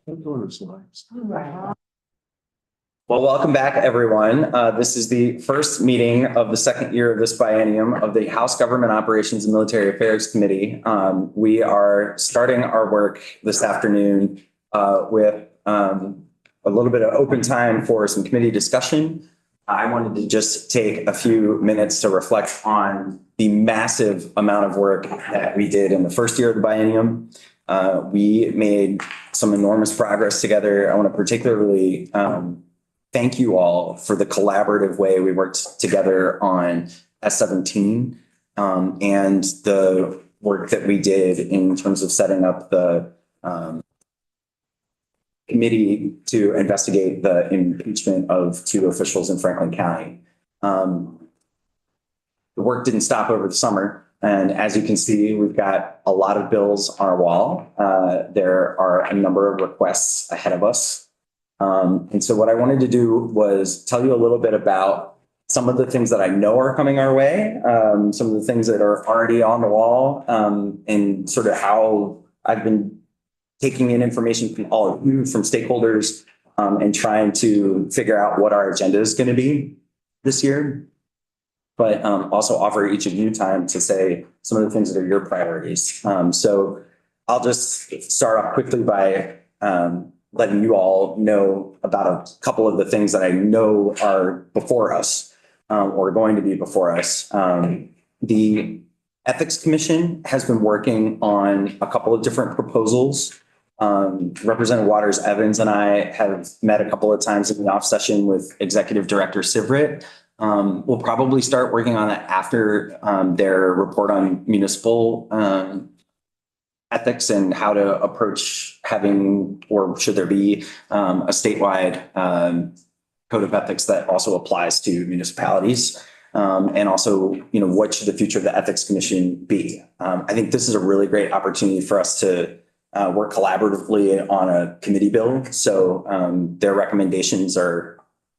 Well, welcome back, everyone. This is the first meeting of the second year of this biennium of the House Government Operations and Military Affairs Committee. We are starting our work this afternoon with a little bit of open time for some committee discussion. I wanted to just take a few minutes to reflect on the massive amount of work that we did in the first year of the biennium. We made some enormous progress together. I want to particularly thank you all for the collaborative way we worked together on S17 and the work that we did in terms of setting up the committee to investigate the impeachment of 2 officials in Franklin County. The work didn't stop over the summer. And as you can see, we've got a lot of bills on our wall. There are a number of requests ahead of us. And so what I wanted to do was tell you a little bit about some of the things that I know are coming our way, some of the things that are already on the wall, and sort of how I've been taking in information from all of you, from stakeholders, and trying to figure out what our agenda is going to be this year. But also offer each of you time to say some of the things that are your priorities. So I'll just start off quickly by letting you all know about a couple of the things that I know are before us or going to be before us. The Ethics Commission has been working on a couple of different proposals. Representative Waters Evans and I have met a couple of times in the off session with Executive Director Sivrit. We'll probably start working on that after their report on municipal ethics and how to approach having, or should there be a statewide code of ethics that also applies to municipalities. And also, what should the future of the Ethics Commission be? I think this is a really great opportunity for us to work collaboratively on a committee bill. So their recommendations are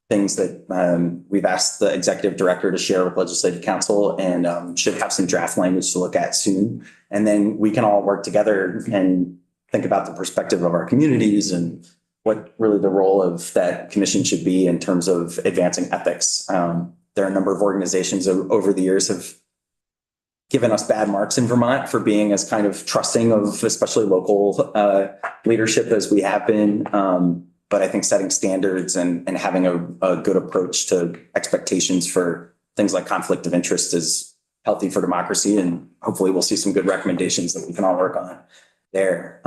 things that we've asked the executive director to share with legislative council and should have some draft language to look at soon. And then we can all work together and think about the perspective of our communities and what really the role of that commission should be in terms of advancing ethics. There are a number of organizations over the years have given us bad marks in Vermont for being as kind of trusting of especially local leadership as we have been. But I think setting standards and having a good approach to expectations for things like conflict of interest is healthy for democracy. And hopefully we'll see some good recommendations that we can all work on there.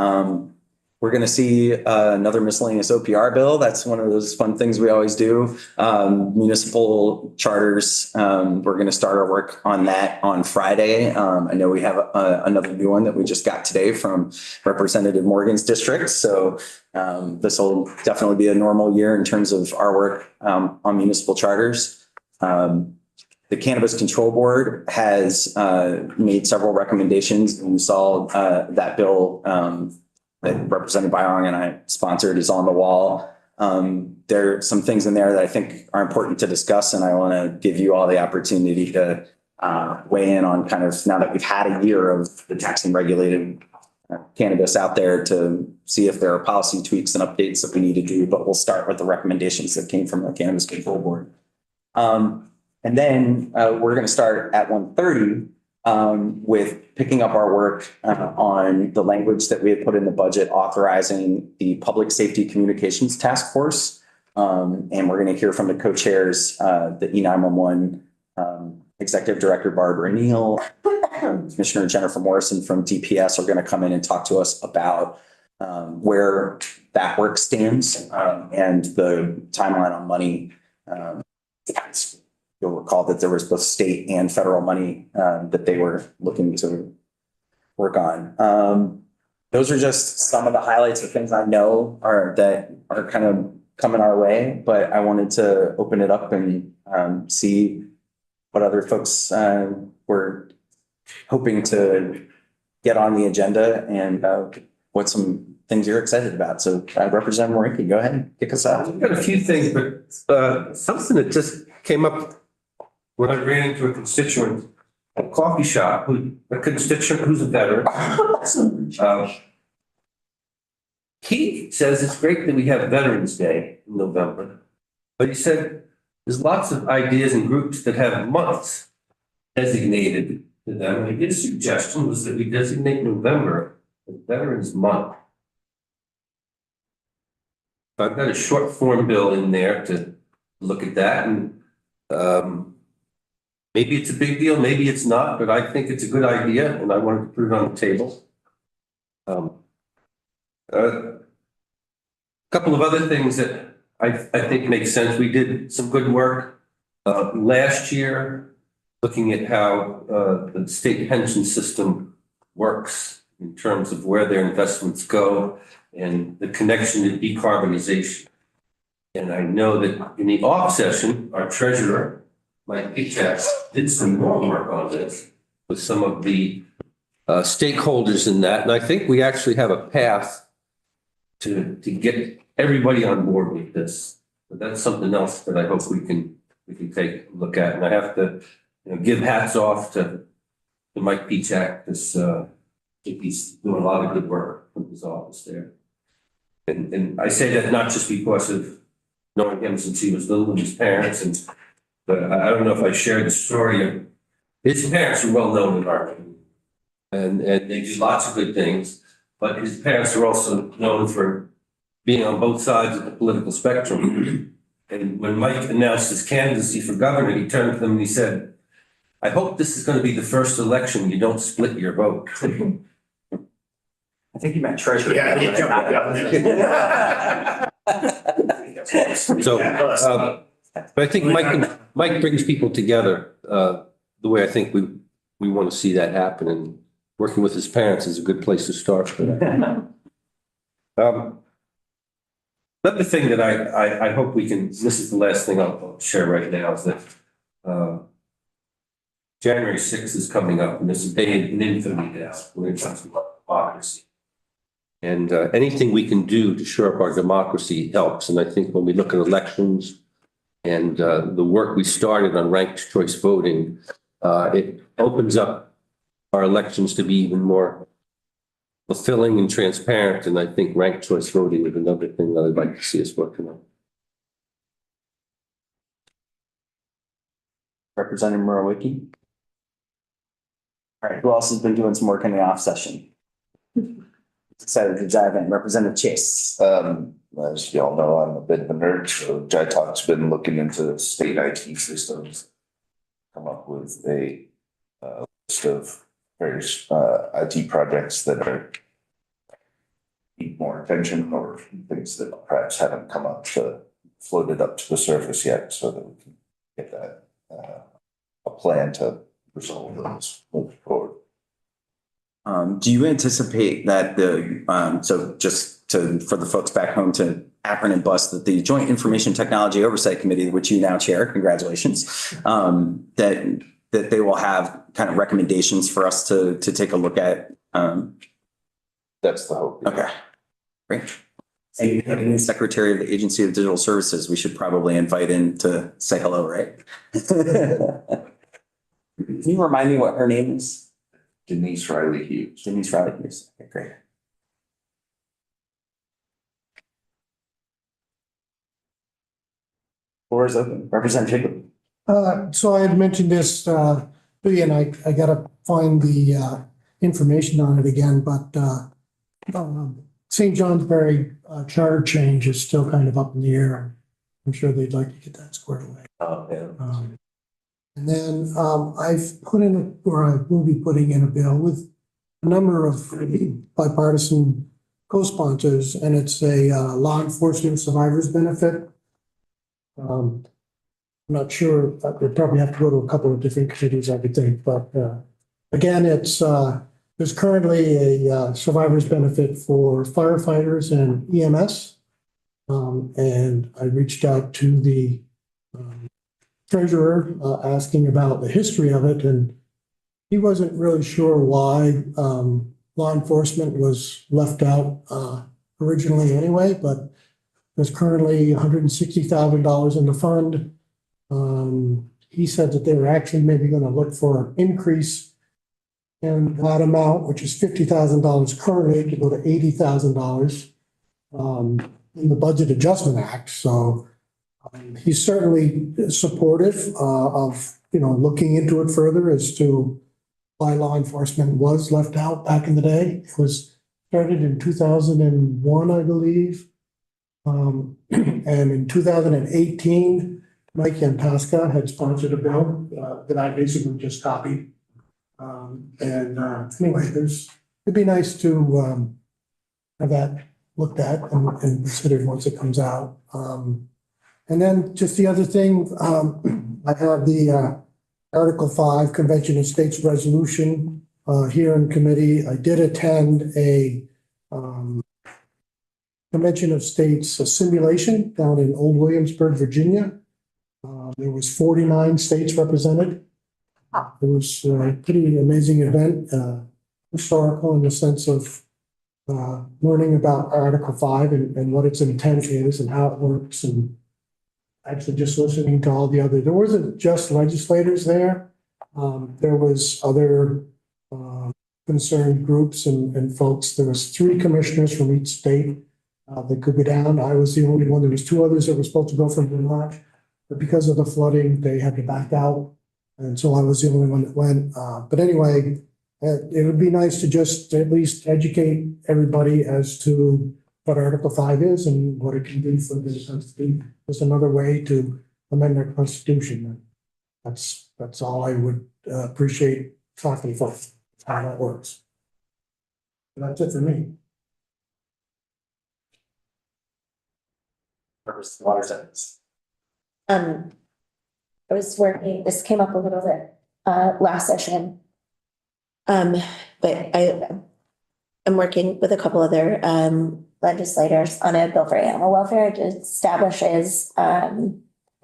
We're going to see another miscellaneous OPR bill. That's one of those fun things we always do. Municipal charters. We're going to start our work on that on Friday. I know we have another new one that we just got today from Representative Morgan's district. So this will definitely be a normal year in terms of our work on municipal charters. The Cannabis Control Board has made several recommendations. And we saw that bill that Representative Byron and I sponsored is on the wall. There are some things in there that I think are important to discuss, and I want to give you all the opportunity to weigh in on kind of now that we've had a year of the taxing regulated cannabis out there to see if there are policy tweaks and updates that we need to do. But we'll start with the recommendations that came from the Cannabis Control Board. And then we're going to start at 1:30 with picking up our work on the language that we had put in the budget authorizing the Public Safety Communications Task Force. And we're going to hear from the co-chairs, the E911 Executive Director Barbara Neal, Commissioner Jennifer Morrison from DPS are going to come in and talk to us about where that work stands and the timeline on money. You'll recall that there was both state and federal money that they were looking to work on. Those are just some of the highlights of things I know that are kind of coming our way, but I wanted to open it up and see what other folks were hoping to get on the agenda and what some things you're excited about. So Representative Marinky, go ahead and kick us off. I've got a few things, but something that just came up when I ran into a constituent at a coffee shop, a constituent who's a veteran, he says it's great that we have Veterans Day in November, but he said there's lots of ideas and groups that have months designated to them. And his suggestion was that we designate November as Veterans Month. I've got a short form bill in there to look at that, and maybe it's a big deal, maybe it's not, but I think it's a good idea, and I wanted to put it on the table. A couple of other things that I think make sense. We did some good work last year, looking at how the state pension system works in terms of where their investments go and the connection to decarbonization. And I know that in the off session, our treasurer, Mike Pichak, did some more work on this with some of the stakeholders in that. And I think we actually have a path to get everybody on board with this. But that's something else that I hope we can take a look at. And I have to give hats off to Mike Pichak, because he's doing a lot of good work from his office there. And I say that not just because of knowing him since he was little and his parents, but I don't know if I shared the story of his parents are well known in our community. And they do lots of good things, but his parents are also known for being on both sides of the political spectrum. And when Mike announced his candidacy for governor, he turned to them and he said, "I hope this is going to be the first election you don't split your vote." I think you meant treasurer. So, but I think Mike brings people together the way I think we want to see that happen, and working with his parents is a good place to start for that. Another thing that I hope we can, this is the last thing I'll share right now, is that January 6th is coming up, and this is a day in infamy now when it comes to democracy. And anything we can do to shore up our democracy helps. And I think when we look at elections and the work we started on ranked choice voting, it opens up our elections to be even more fulfilling and transparent. And I think ranked choice voting is another thing that I'd like to see us working on. Representative Murowicki. All right, who else has been doing some work in the off session? Excited to dive in. Representative Chase. As y'all know, I'm a bit of a nerd, so JITOC's been looking into state IT systems. Come up with a list of various IT projects that are need more attention, or things that perhaps haven't come up to floated up to the surface yet, so that we can get that a plan to resolve those moving forward. Do you anticipate that so just for the folks back home to Akron and Bus, that the Joint Information Technology Oversight Committee, which you now chair, congratulations, that they will have kind of recommendations for us to take a look at? That's the hope. Okay, great. And the Secretary of the Agency of Digital Services, we should probably invite in to say hello, right? Can you remind me what her name is? Denise Riley Hughes. Denise Riley Hughes. Okay, great. Floor is open. Representative Jacob. So I had mentioned this, and I gotta find the information on it again, but St. Johnsbury charter change is still kind of up in the air. I'm sure they'd like to get that squared away. Oh, yeah. And then I've put in, or I will be putting in a bill with a number of bipartisan co-sponsors, and it's a law enforcement survivors benefit. I'm not sure, we'd probably have to go to a couple of different committees, I would think, but again, it's there's currently a survivors benefit for firefighters and EMS. And I reached out to the treasurer asking about the history of it, and he wasn't really sure why law enforcement was left out originally anyway, but there's currently $160,000 in the fund. He said that they were actually maybe going to look for an increase in that amount, which is $50,000 currently, to go to $80,000. in the Budget Adjustment Act, so he's certainly supportive of, looking into it further as to why law enforcement was left out back in the day. It was started in 2001, I believe. And in 2018, Mike Yantaska had sponsored a bill that I basically just copied. Anyway, it'd be nice to have that looked at and considered once it comes out. And then just the other thing, I have the Article 5 Convention of States Resolution here in committee. I did attend a Convention of States simulation down in Old Williamsburg, Virginia. There was 49 states represented. It was a pretty amazing event, historical in the sense of learning about Article 5 and what its intent is and how it works, and actually just listening to all the other, there wasn't just legislators there. There was other concerned groups and folks. There was 3 commissioners from each state that could go down. I was the only one. There was 2 others that were supposed to go from Vermont, but because of the flooding, they had to back out. And so I was the only one that went. But anyway, it would be nice to just at least educate everybody as to what Article 5 is and what it can do for the country. Just another way to amend our constitution. That's all I would appreciate talking for, how that works. And that's it for me. Water settings. I was working, this came up a little bit, last session. But I'm working with a couple other, legislators on a bill for animal welfare. It establishes, a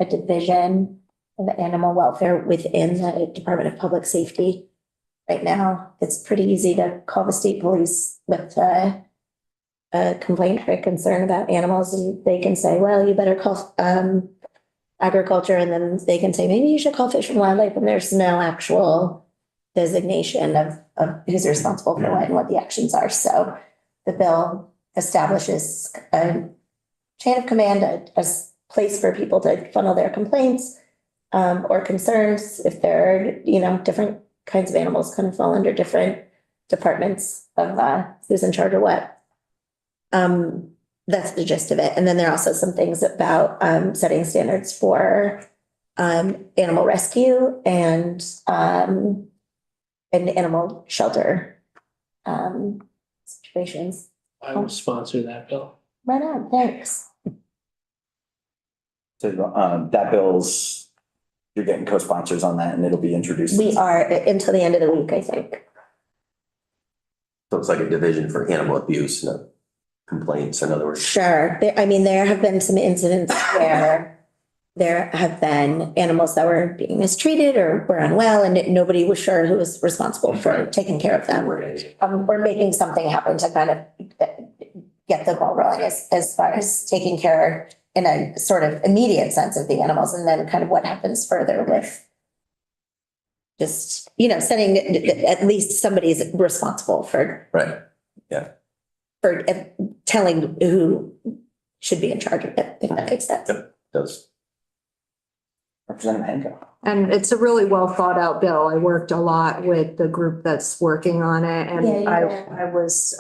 division of animal welfare within the Department of Public Safety. Right now, it's pretty easy to call the state police with, a complaint or a concern about animals, and they can say, well, you better call, agriculture, and then they can say, maybe you should call Fish and Wildlife, and there's no actual designation of who's responsible for what and what the actions are. So the bill establishes a chain of command, a place for people to funnel their complaints or concerns. If there are, different kinds of animals kind of fall under different departments of who's in charge of what. That's the gist of it. And then there are also some things about setting standards for animal rescue and animal shelter situations. I will sponsor that bill. Right on, thanks. So that bill's, you're getting co-sponsors on that and it'll be introduced. We are until the end of the week, I think. So it's like a division for animal abuse, no complaints, in other words. Sure. There have been some incidents where there have been animals that were being mistreated or were unwell, and nobody was sure who was responsible for taking care of them. We're making something happen to kind of get the ball rolling as far as taking care in a sort of immediate sense of the animals, and then kind of what happens further with just, setting at least somebody's responsible for. Right. For telling who should be in charge of it, if that makes sense. Does. Representative Hancock. And it's a really well thought out bill. I worked a lot with the group that's working on it, and Yeah. I was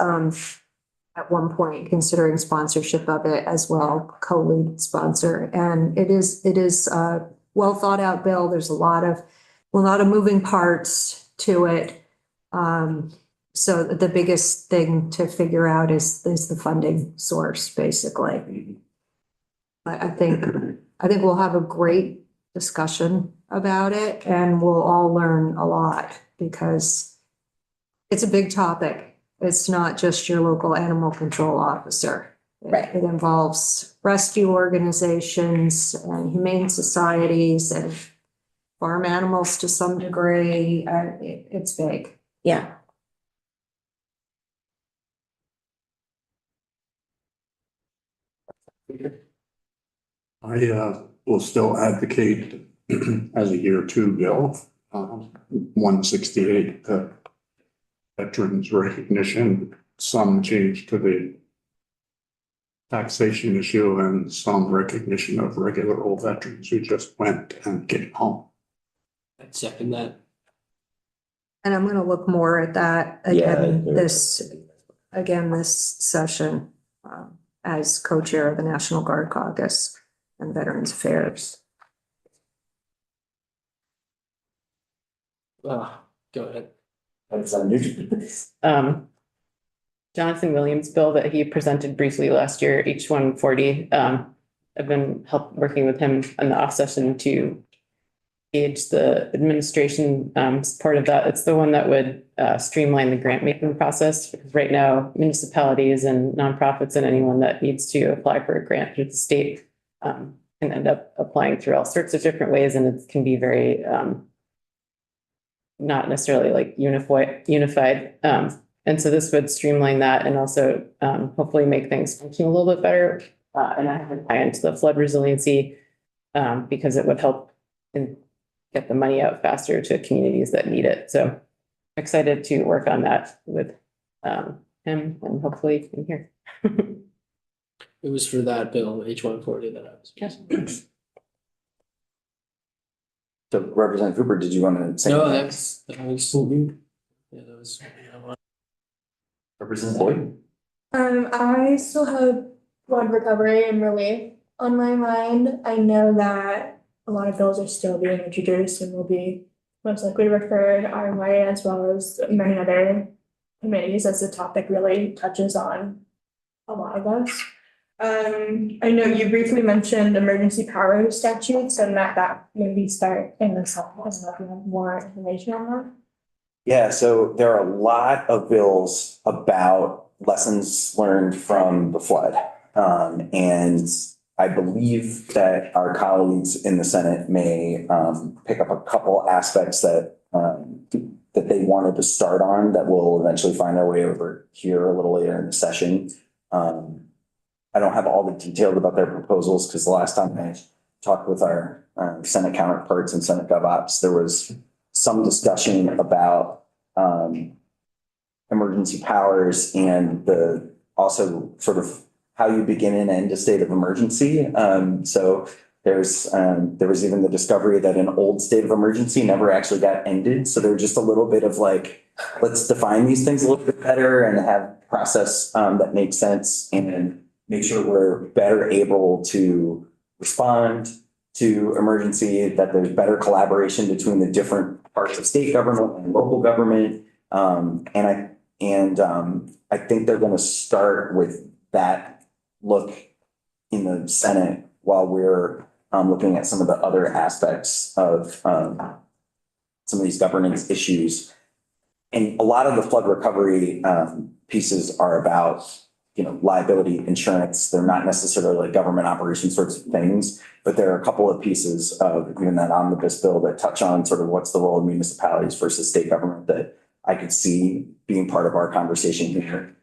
at one point considering sponsorship of it as well, co-lead sponsor. And it is a well thought out bill. There's a lot of moving parts to it. So the biggest thing to figure out is the funding source, basically. I think we'll have a great discussion about it, and we'll all learn a lot because it's a big topic. It's not just your local animal control officer. Right. It involves rescue organizations and humane societies and farm animals to some degree. It's big. Yeah. I will still advocate as a year 2 bill, 168, veterans recognition, some change to the taxation issue and some recognition of regular old veterans who just went and came home. I'd second that. And I'm gonna look more at that Yeah, again, this session, as co-chair of the National Guard Caucus and Veterans Affairs. Go ahead. Jonathan Williams' bill that he presented briefly last year, H 140. I've been working with him in the off session to gauge the administration part of that. It's the one that would streamline the grant making process, because right now municipalities and nonprofits and anyone that needs to apply for a grant through the state can end up applying through all sorts of different ways, and it can be very not necessarily like unified. And so this would streamline that and also hopefully make things function a little bit better. And I have an eye into the flood resiliency because it would help in get the money out faster to communities that need it. So I'm excited to work on that with him and hopefully in here. It was for that bill, H 140 that I was. Yes. So Representative Hooper, did you want to say? No, anything? that was, yeah, that was. Representative Boyd? I still have flood recovery and relief on my mind. I know that a lot of bills are still being introduced and will be most likely referred our way, as well as many other committees, as the topic really touches on a lot of us. I know you briefly mentioned emergency power statutes and that maybe start in the summer. I don't know if you have more information on that. Yeah, so there are a lot of bills about lessons learned from the flood. And I believe that our colleagues in the Senate may pick up a couple aspects that they wanted to start on that will eventually find their way over here a little later in the session. I don't have all the details about their proposals because the last time I talked with our Senate counterparts and Senate GovOps, there was some discussion about emergency powers and the also sort of how you begin and end a state of emergency. So there was even the discovery that an old state of emergency never actually got ended. So there was just a little bit of like, let's define these things a little bit better and have process that makes sense and make sure we're better able to respond to emergency, that there's better collaboration between the different parts of state government and local government. I think they're going to start with that look in the Senate while we're looking at some of the other aspects of some of these governance issues. And a lot of the flood recovery pieces are about, liability insurance. They're not necessarily like government operation sorts of things, but there are a couple of pieces of even that omnibus bill that touch on sort of what's the role of municipalities versus state government that I could see being part of our conversation here.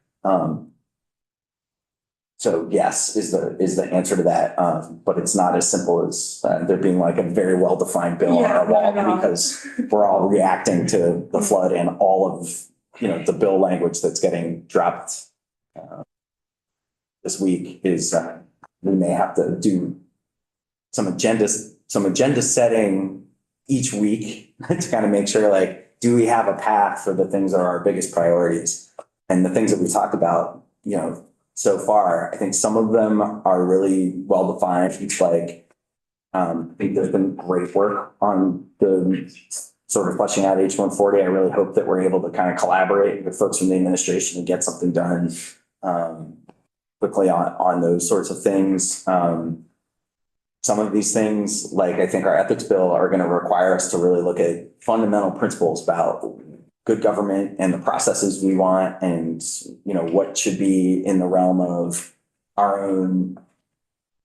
So yes, is the answer to that. But it's not as simple as there being like a very well-defined bill on our wall because we're all reacting to the flood and all of, the bill language that's getting dropped this week is we may have to do some agenda setting each week to kind of make sure, like, do we have a path for the things that are our biggest priorities? And the things that we talked about, so far, I think some of them are really well defined. It's like, I think there's been great work on the sort of fleshing out H 140. I really hope that we're able to kind of collaborate with folks from the administration and get something done quickly on those sorts of things. Some of these things, like I think our ethics bill, are going to require us to really look at fundamental principles about good government and the processes we want and, what should be in the realm of our own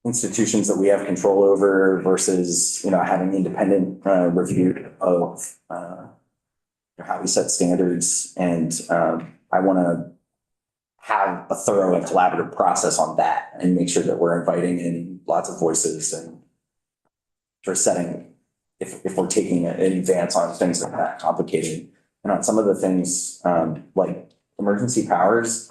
institutions that we have control over versus, having independent review of how we set standards. And I want to have a thorough and collaborative process on that and make sure that we're inviting in lots of voices and for setting, if we're taking an advance on things like that complicated. And on some of the things like emergency powers,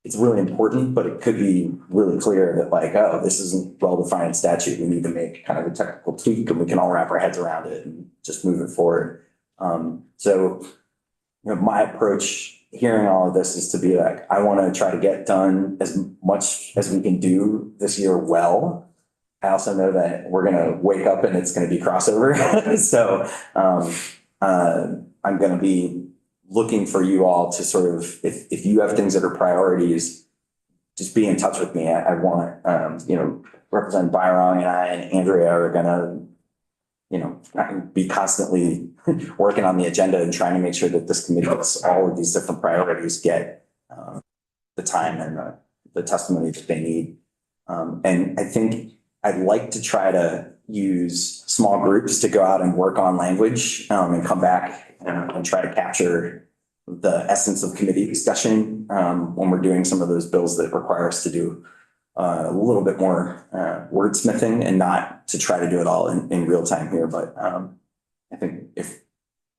it's really important, but it could be really clear that like, oh, this isn't well-defined statute. We need to make kind of a technical tweak and we can all wrap our heads around it and just move it forward. So, you know, my approach hearing all of this is to be like, I want to try to get done as much as we can do this year well. I also know that we're going to wake up and it's going to be crossover. So I'm going to be looking for you all to sort of, if you have things that are priorities, just be in touch with me. I want, you know, Representative Byron and I and Andrea are going to, you know, be constantly working on the agenda and trying to make sure that this committee gets all of these different priorities get the time and the testimony that they need. And I think I'd like to try to use small groups to go out and work on language and come back and try to capture the essence of committee discussion when we're doing some of those bills that require us to do a little bit more wordsmithing and not to try to do it all in real time here. But I think if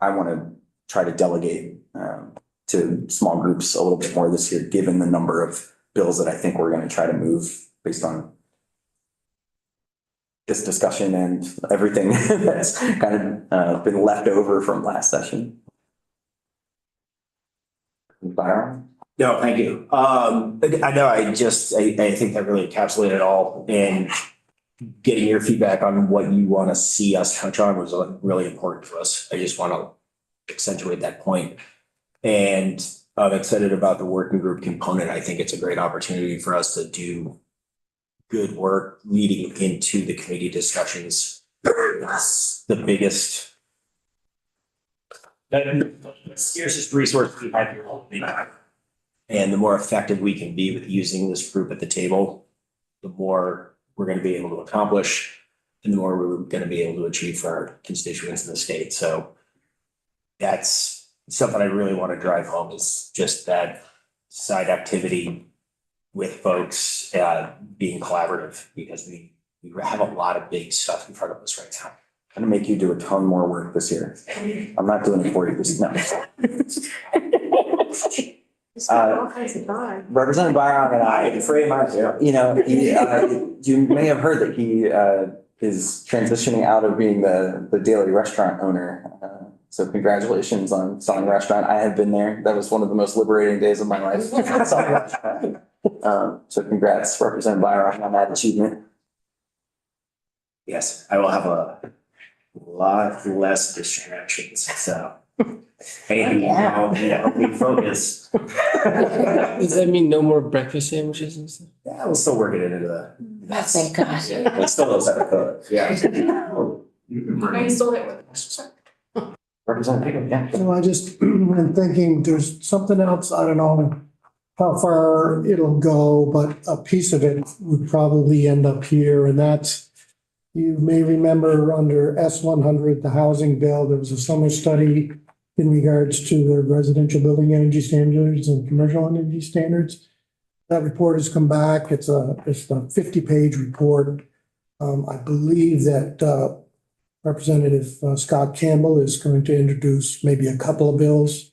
I want to try to delegate to small groups a little bit more this year, given the number of bills that I think we're going to try to move based on this discussion and everything that's kind of been left over from last session. Byron? No, thank you. I know I think that really encapsulated it all, and getting your feedback on what you want to see us touch on was really important for us. I just want to accentuate that point. And I'm excited about the working group component. I think it's a great opportunity for us to do good work leading into the committee discussions. That's the biggest, scarcest resource we have here. And the more effective we can be with using this group at the table, the more we're going to be able to accomplish and the more we're going to be able to achieve for our constituents in the state. So that's something I really want to drive home, is just that side activity with folks being collaborative, because we have a lot of big stuff in front of us right now. I'm going to make you do a ton more work this year. I'm not doing it for you. Just no. Representative Byron and I, you know, you may have heard that he is transitioning out of being the daily restaurant owner. So congratulations on selling a restaurant. I have been there. That was one of the most liberating days of my life. So congrats, Representative Byron, on that achievement. Yes, I will have a lot less distractions. So hey, we focus. Does that mean no more breakfast sandwiches and stuff? Yeah, we'll still work it into the. Thank God. It's still those that are yeah. I still hit with. Representative, yeah. So I just am thinking there's something else, I don't know how far it'll go, but a piece of it would probably end up here, and that's, you may remember under S-100, the housing bill, there was a summer study in regards to the residential building energy standards and commercial energy standards. That report has come back. It's a 50-page report. I believe that Representative Scott Campbell is going to introduce maybe a couple of bills.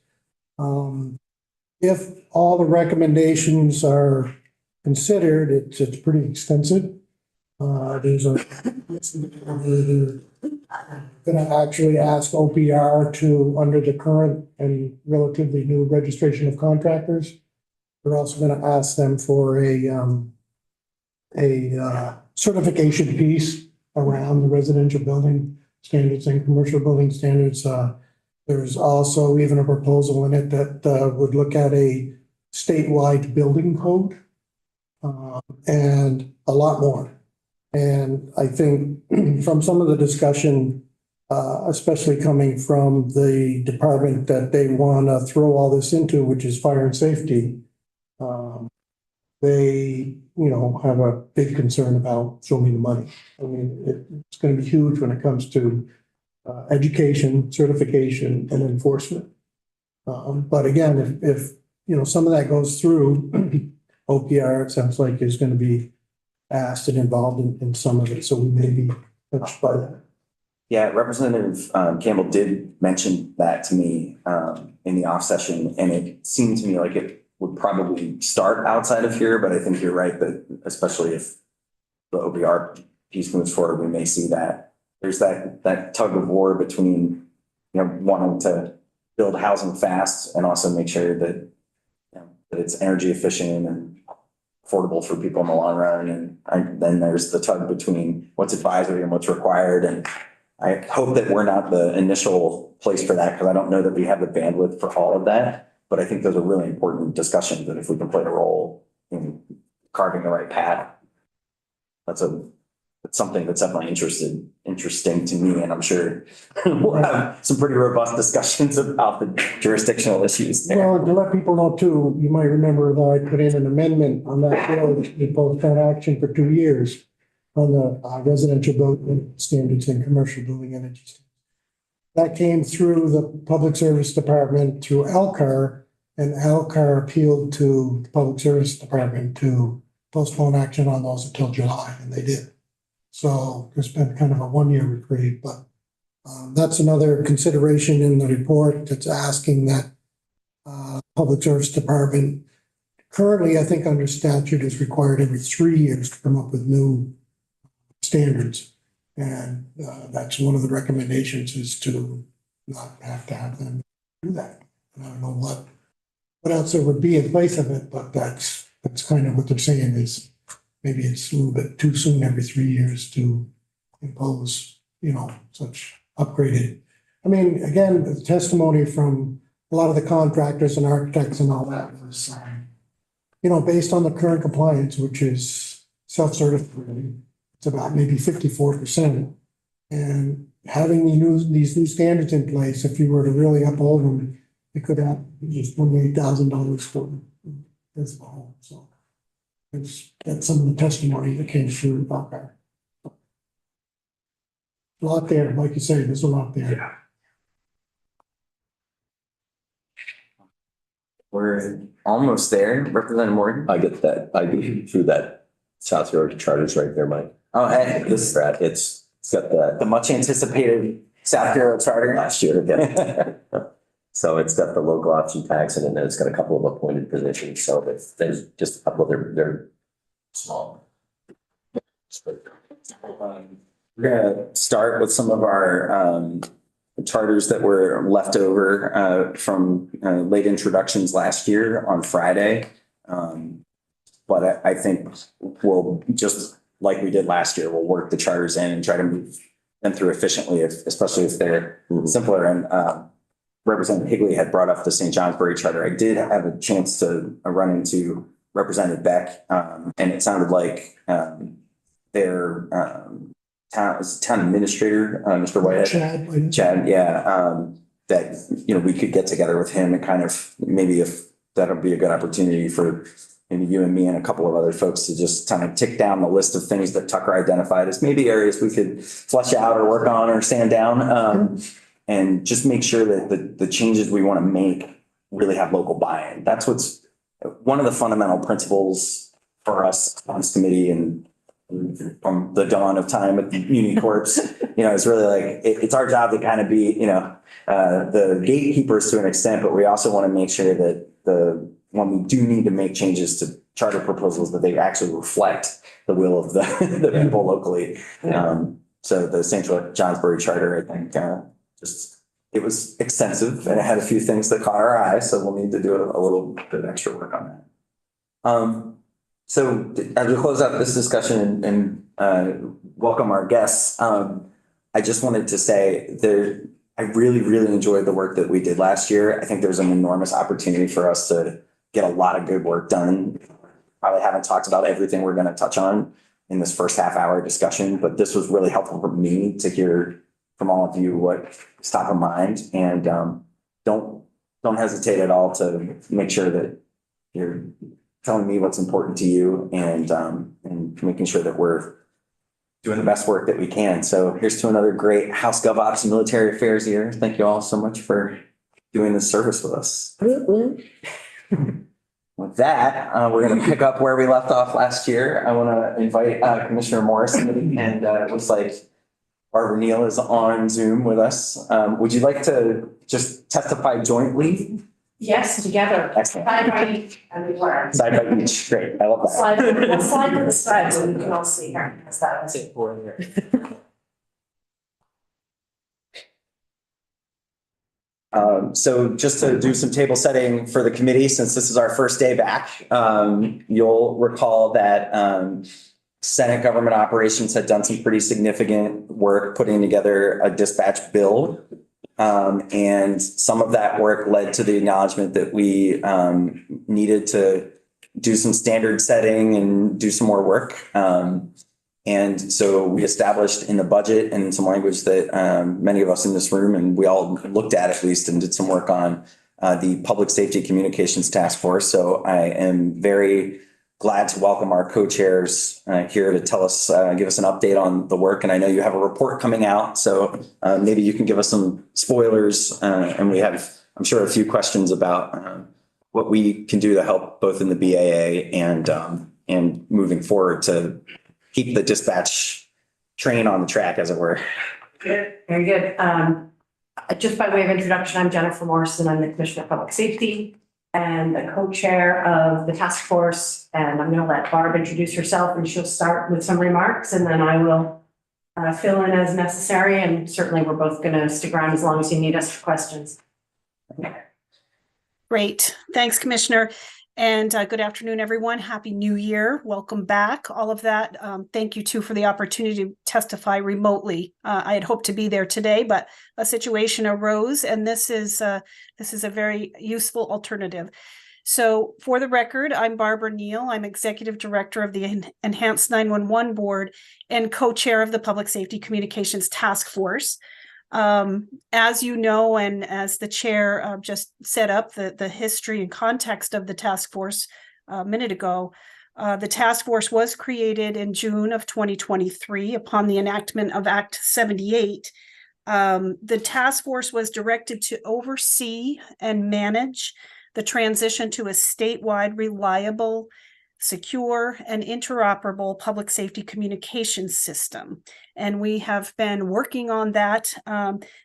If all the recommendations are considered, it's pretty extensive. There's a going to actually ask OPR to, under the current and relatively new registration of contractors, we're also going to ask them for a certification piece around the residential building standards and commercial building standards. There's also even a proposal in it that would look at a statewide building code and a lot more. And I think from some of the discussion, especially coming from the department that they want to throw all this into, which is fire and safety, they, have a big concern about show me the money. I mean, it's going to be huge when it comes to education, certification, and enforcement. But again, if some of that goes through, OPR, it sounds like is going to be asked and involved in some of it, so we may be touched by that. Yeah, Representative Campbell did mention that to me in the off session, and it seemed to me like it would probably start outside of here, but I think you're right that especially if the OBR piece moves forward, we may see that. There's that tug of war between, wanting to build housing fast and also make sure that, that it's energy efficient and affordable for people in the long run. And then there's the tug between what's advisory and what's required. And I hope that we're not the initial place for that, because I don't know that we have the bandwidth for all of that. But I think those are really important discussions, that if we can play a role in carving the right path, that's something that's definitely interesting to me. And I'm sure we'll have some pretty robust discussions about the jurisdictional issues there. Well, to let people know too, you might remember that I put in an amendment on that bill to postpone action for 2 years on the residential building standards and commercial building energy standards. That came through the Public Service Department through LCAR, and LCAR appealed to the Public Service Department to postpone action on those until July, and they did. So there's been kind of a 1-year reprieve, but that's another consideration in the report that's asking that Public Service Department currently, I think under statute, is required every 3 years to come up with new standards. And that's one of the recommendations, is to not have to have them do that. And I don't know what else there would be in place of it, but that's kind of what they're saying, is maybe it's a little bit too soon every 3 years to impose, such upgraded. I mean, again, the testimony from a lot of the contractors and architects and all that was, based on the current compliance, which is self-certified, it's about maybe 54%. And having these new standards in place, if you were to really uphold them, it could have just $28,000 for this home. So that's some of the testimony that came through about that. A lot there, like you say, there's a lot there. Yeah. We're almost there. Representative Morgan. I get that. I get through that South Florida charters right there, Mike. Oh, hey, It's got that the much anticipated South Carolina charter. last year. Yeah. So it's got the local option tax in it, and then it's got a couple of appointed positions. So there's just a couple of they're small. We're gonna start with some of our charters that were left over from late introductions last year on Friday. But I think we'll, just like we did last year, we'll work the charters in and try to move them through efficiently, especially if they're simpler. And Representative Higley had brought up the St. Johnsbury charter. I did have a chance to run into Representative Beck, and it sounded like their town administrator, Mr. Whitehead. Chad, yeah. That, we could get together with him and kind of, maybe if that'll be a good opportunity for maybe you and me and a couple of other folks to just kind of tick down the list of things that Tucker identified as maybe areas we could flesh out or work on or sand down. And just make sure that the changes we want to make really have local buy-in. That's what's one of the fundamental principles for us on this committee, and from the dawn of time at the Muni Corps, it's really like, it's our job to kind of be, the gatekeepers to an extent, but we also want to make sure that when we do need to make changes to charter proposals, that they actually reflect the will of the people locally. So the St. Johnsbury charter, I think, it was extensive and it had a few things that caught our eye. So we'll need to do a little bit of extra work on that. So as we close out this discussion and welcome our guests, I just wanted to say I really, really enjoyed the work that we did last year. I think there's an enormous opportunity for us to get a lot of good work done. Probably haven't talked about everything we're going to touch on in this first half-hour discussion, but this was really helpful for me to hear from all of you what is top of mind. And don't hesitate at all to make sure that you're telling me what's important to you, and making sure that we're doing the best work that we can. So here's to another great House Gov Ops and Military Affairs year. Thank you all so much for doing this service with us. With that, we're going to pick up where we left off last year. I want to invite Commissioner Morrison, and it looks like Barbara Neal is on Zoom with us. Would you like to just testify jointly Yes, together. Excellent. Side by each, and we learn. Side by each, great, I love that. Slide to the side so we can all see her. How's that? That's it for here. So just to do some table setting for the committee, since this is our first day back, you'll recall that Senate Government Operations had done some pretty significant work putting together a dispatch bill. And some of that work led to the acknowledgement that we needed to do some standard setting and do some more work. And so we established in the budget and some language that many of us in this room and we all looked at least and did some work on the Public Safety Communications Task Force. So I am very glad to welcome our co-chairs here to tell us, give us an update on the work. And I know you have a report coming out, so maybe you can give us some spoilers. And we have, I'm sure, a few questions about what we can do to help both in the BAA and moving forward to keep the dispatch train on the track, as it were. Good, very good. Just by way of introduction, I'm Jennifer Morrison. I'm the Commissioner of Public Safety and the co-chair of the task force. And I'm going to let Barb introduce herself and she'll start with some remarks and then I will fill in as necessary. And certainly we're both going to stick around as long as you need us for questions. Great. Thanks, Commissioner. And good afternoon, everyone. Happy New Year. Welcome back. All of that. Thank you, too, for the opportunity to testify remotely. I had hoped to be there today, but a situation arose, and this is a very useful alternative. So for the record, I'm Barbara Neal. I'm Executive Director of the Enhanced 911 Board and co-chair of the Public Safety Communications Task Force. As you know, and as the chair just set up the history and context of the task force a minute ago, the task force was created in June of 2023 upon the enactment of Act 78. The task force was directed to oversee and manage the transition to a statewide, reliable, secure, and interoperable public safety communications system. And we have been working on that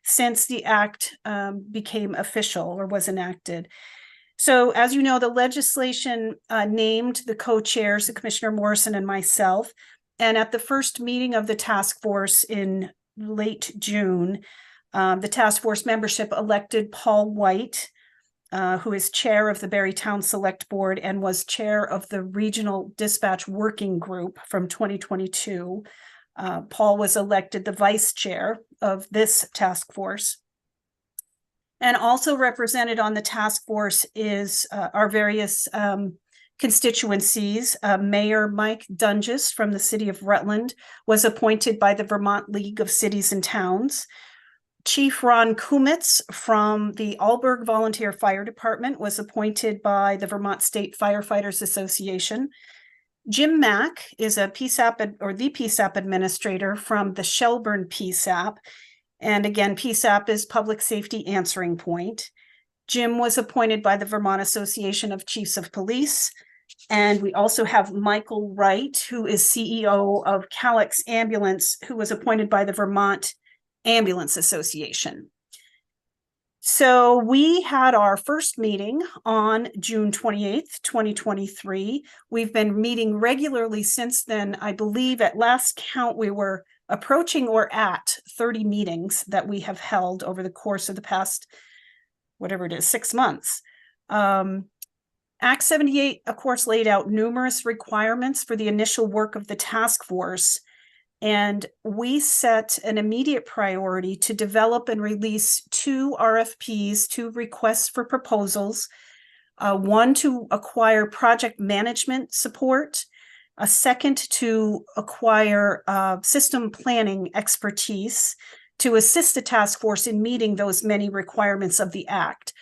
since the act became official or was enacted. So as you know, the legislation named the co-chairs, Commissioner Morrison and myself. And at the first meeting of the task force in late June, the task force membership elected Paul White, who is chair of the Barrytown Select Board and was chair of the Regional Dispatch Working Group from 2022. Paul was elected the vice chair of this task force. And also represented on the task force is our various constituencies. Mayor Mike Dunges from the city of Rutland was appointed by the Vermont League of Cities and Towns. Chief Ron Kumitz from the Alberg Volunteer Fire Department was appointed by the Vermont State Firefighters Association. Jim Mack is a PSAP or the PSAP administrator from the Shelburne PSAP. And again, PSAP is Public Safety Answering Point. Jim was appointed by the Vermont Association of Chiefs of Police. And we also have Michael Wright, who is CEO of Calix Ambulance, who was appointed by the Vermont Ambulance Association. So we had our first meeting on June 28th, 2023. We've been meeting regularly since then. I believe at last count, we were approaching or at 30 meetings that we have held over the course of the past, whatever it is, 6 months. Act 78, of course, laid out numerous requirements for the initial work of the task force. And we set an immediate priority to develop and release 2 RFPs, 2 requests for proposals, one to acquire project management support, a second to acquire system planning expertise to assist the task force in meeting those many requirements of the Act.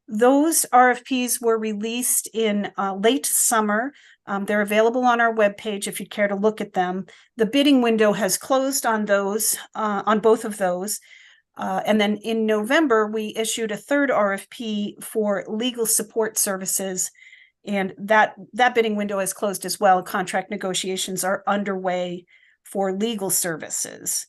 Those RFPs were released in late summer. They're available on our webpage if you'd care to look at them. The bidding window has closed on those, on both of those. And then in November, we issued a 3rd RFP for legal support services. And that bidding window has closed as well. Contract negotiations are underway for legal services.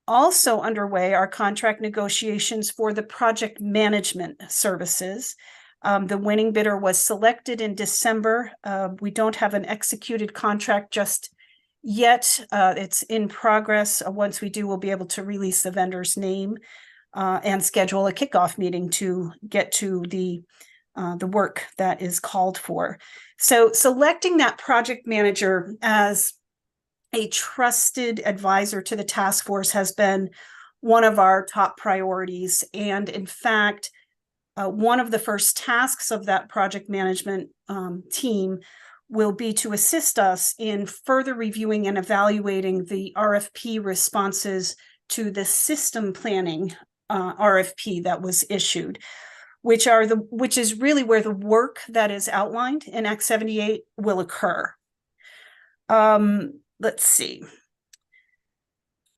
Also underway are contract negotiations for the project management services. The winning bidder was selected in December. We don't have an executed contract just yet. It's in progress. Once we do, we'll be able to release the vendor's name and schedule a kickoff meeting to get to the work that is called for. So selecting that project manager as a trusted advisor to the task force has been one of our top priorities. And in fact, one of the first tasks of that project management team will be to assist us in further reviewing and evaluating the RFP responses to the system planning RFP that was issued, which is really where the work that is outlined in Act 78 will occur. Let's see.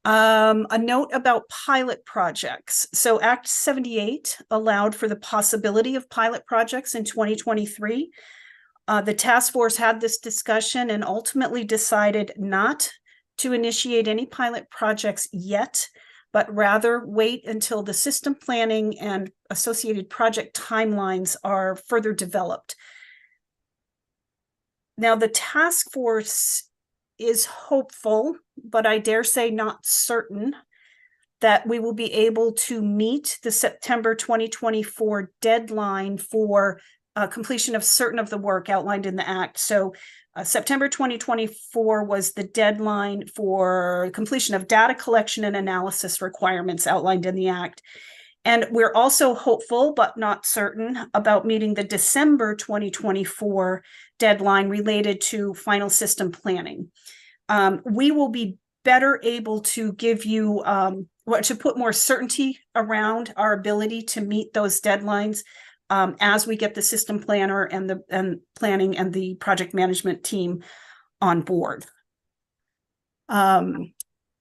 A note about pilot projects. So Act 78 allowed for the possibility of pilot projects in 2023. The task force had this discussion and ultimately decided not to initiate any pilot projects yet, but rather wait until the system planning and associated project timelines are further developed. Now, the task force is hopeful, but I dare say not certain, that we will be able to meet the September 2024 deadline for completion of certain of the work outlined in the Act. So September 2024 was the deadline for completion of data collection and analysis requirements outlined in the Act. And we're also hopeful, but not certain, about meeting the December 2024 deadline related to final system planning. We will be better able to give you, to put more certainty around our ability to meet those deadlines as we get the system planner and the planning and the project management team on board.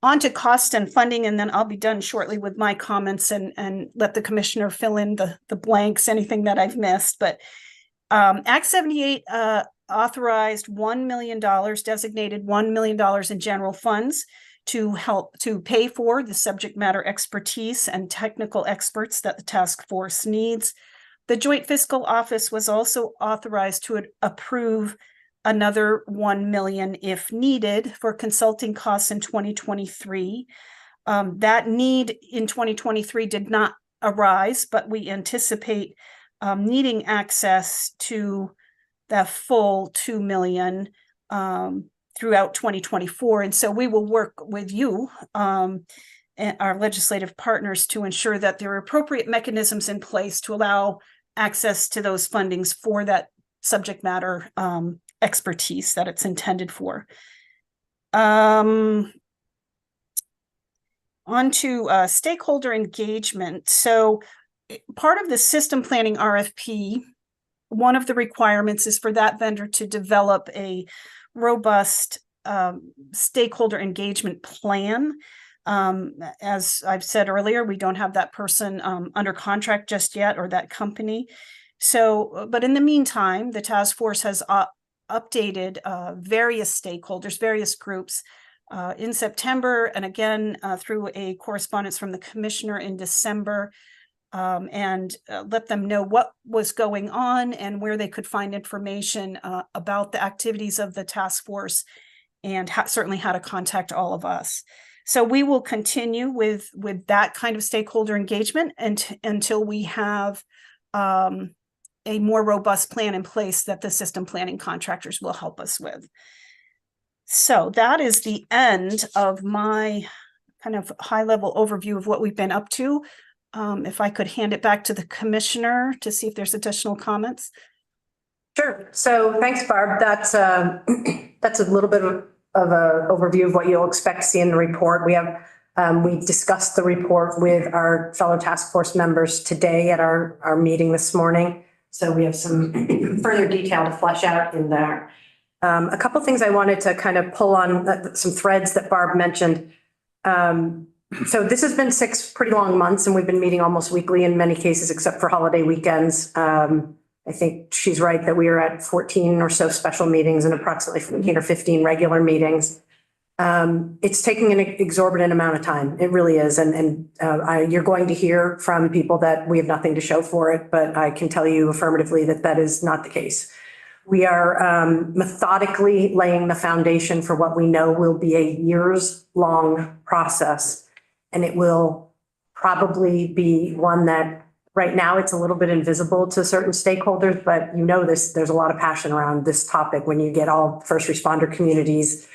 On to cost and funding, and then I'll be done shortly with my comments and let the commissioner fill in the blanks, anything that I've missed. But Act 78 authorized $1 million, designated $1 million in general funds to help to pay for the subject matter expertise and technical experts that the task force needs. The Joint Fiscal Office was also authorized to approve another $1 million if needed for consulting costs in 2023. That need in 2023 did not arise, but we anticipate needing access to the full $2 million throughout 2024. And so we will work with you and our legislative partners to ensure that there are appropriate mechanisms in place to allow access to those fundings for that subject matter expertise that it's intended for. On to stakeholder engagement. So part of the system planning RFP, one of the requirements is for that vendor to develop a robust stakeholder engagement plan. As I've said earlier, we don't have that person under contract just yet, or that company. So, but in the meantime, the task force has updated various stakeholders, various groups in September, and again through a correspondence from the commissioner in December, and let them know what was going on and where they could find information about the activities of the task force, and certainly how to contact all of us. So we will continue with that kind of stakeholder engagement until we have a more robust plan in place that the system planning contractors will help us with. So that is the end of my kind of high-level overview of what we've been up to. If I could hand it back to the commissioner to see if there's additional comments. Sure. So thanks, Barb. That's a little bit of an overview of what you'll expect to see in the report. We discussed the report with our fellow task force members today at our meeting this morning. So we have some further detail to flesh out in there. A couple things I wanted to kind of pull on some threads that Barb mentioned. So this has been 6 pretty long months, and we've been meeting almost weekly in many cases, except for holiday weekends. I think she's right that we are at 14 or so special meetings and approximately 14 or 15 regular meetings. It's taking an exorbitant amount of time. It really is. You're going to hear from people that we have nothing to show for it, but I can tell you affirmatively that that is not the case. We are methodically laying the foundation for what we know will be a years-long process. And it will probably be one that right now it's a little bit invisible to certain stakeholders, but you know this, there's a lot of passion around this topic when you get all first responder communities.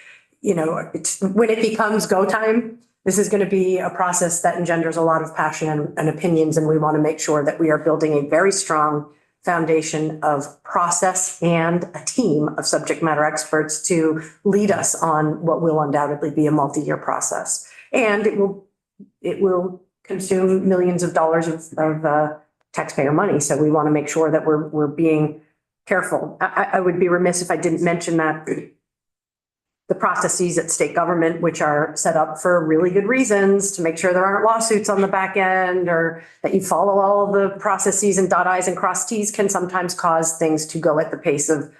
You know, it's when it becomes go time, this is going to be a process that engenders a lot of passion and opinions. And we want to make sure that we are building a very strong foundation of process and a team of subject matter experts to lead us on what will undoubtedly be a multi-year process. And it will consume millions of dollars of taxpayer money. So we want to make sure that we're being careful. I would be remiss if I didn't mention that the processes at state government, which are set up for really good reasons to make sure there aren't lawsuits on the back end, or that you follow all of the processes and dot I's and cross T's, can sometimes cause things to go at the pace of,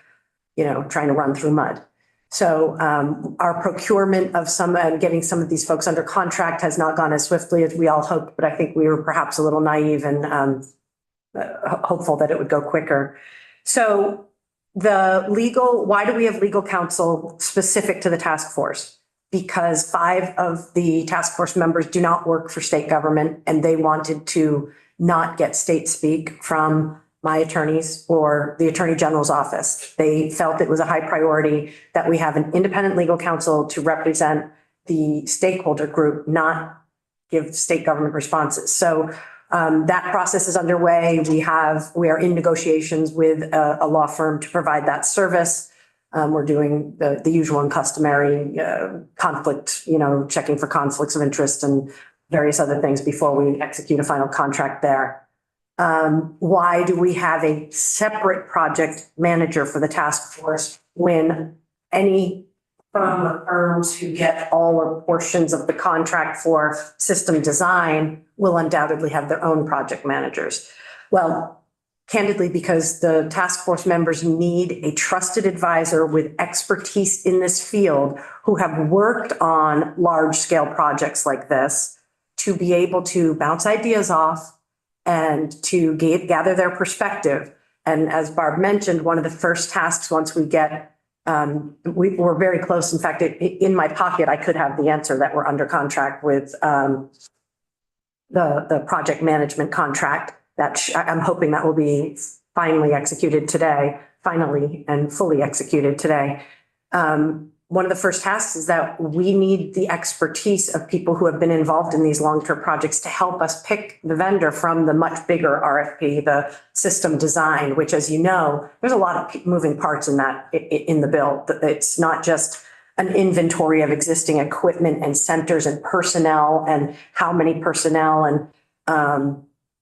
trying to run through mud. So our procurement of getting some of these folks under contract has not gone as swiftly as we all hoped, but I think we were perhaps a little naive and hopeful that it would go quicker. So why do we have legal counsel specific to the task force? Because 5 of the task force members do not work for state government, and they wanted to not get state speak from my attorneys or the Attorney General's office. They felt it was a high priority that we have an independent legal counsel to represent the stakeholder group, not give state government responses. So that process is underway. We are in negotiations with a law firm to provide that service. We're doing the usual and customary conflict, checking for conflicts of interest and various other things before we execute a final contract there. Why do we have a separate project manager for the task force when any firms who get all or portions of the contract for system design will undoubtedly have their own project managers? Well, candidly, because the task force members need a trusted advisor with expertise in this field who have worked on large scale projects like this to be able to bounce ideas off and to gather their perspective. And as Barb mentioned, one of the first tasks once we get we're very close. In fact, in my pocket, I could have the answer that we're under contract with the project management contract. That I'm hoping that will be finally and fully executed today. One of the first tasks is that we need the expertise of people who have been involved in these long-term projects to help us pick the vendor from the much bigger RFP, the system design, which, as you know, there's a lot of moving parts in the bill. It's not just an inventory of existing equipment and centers and personnel and how many personnel and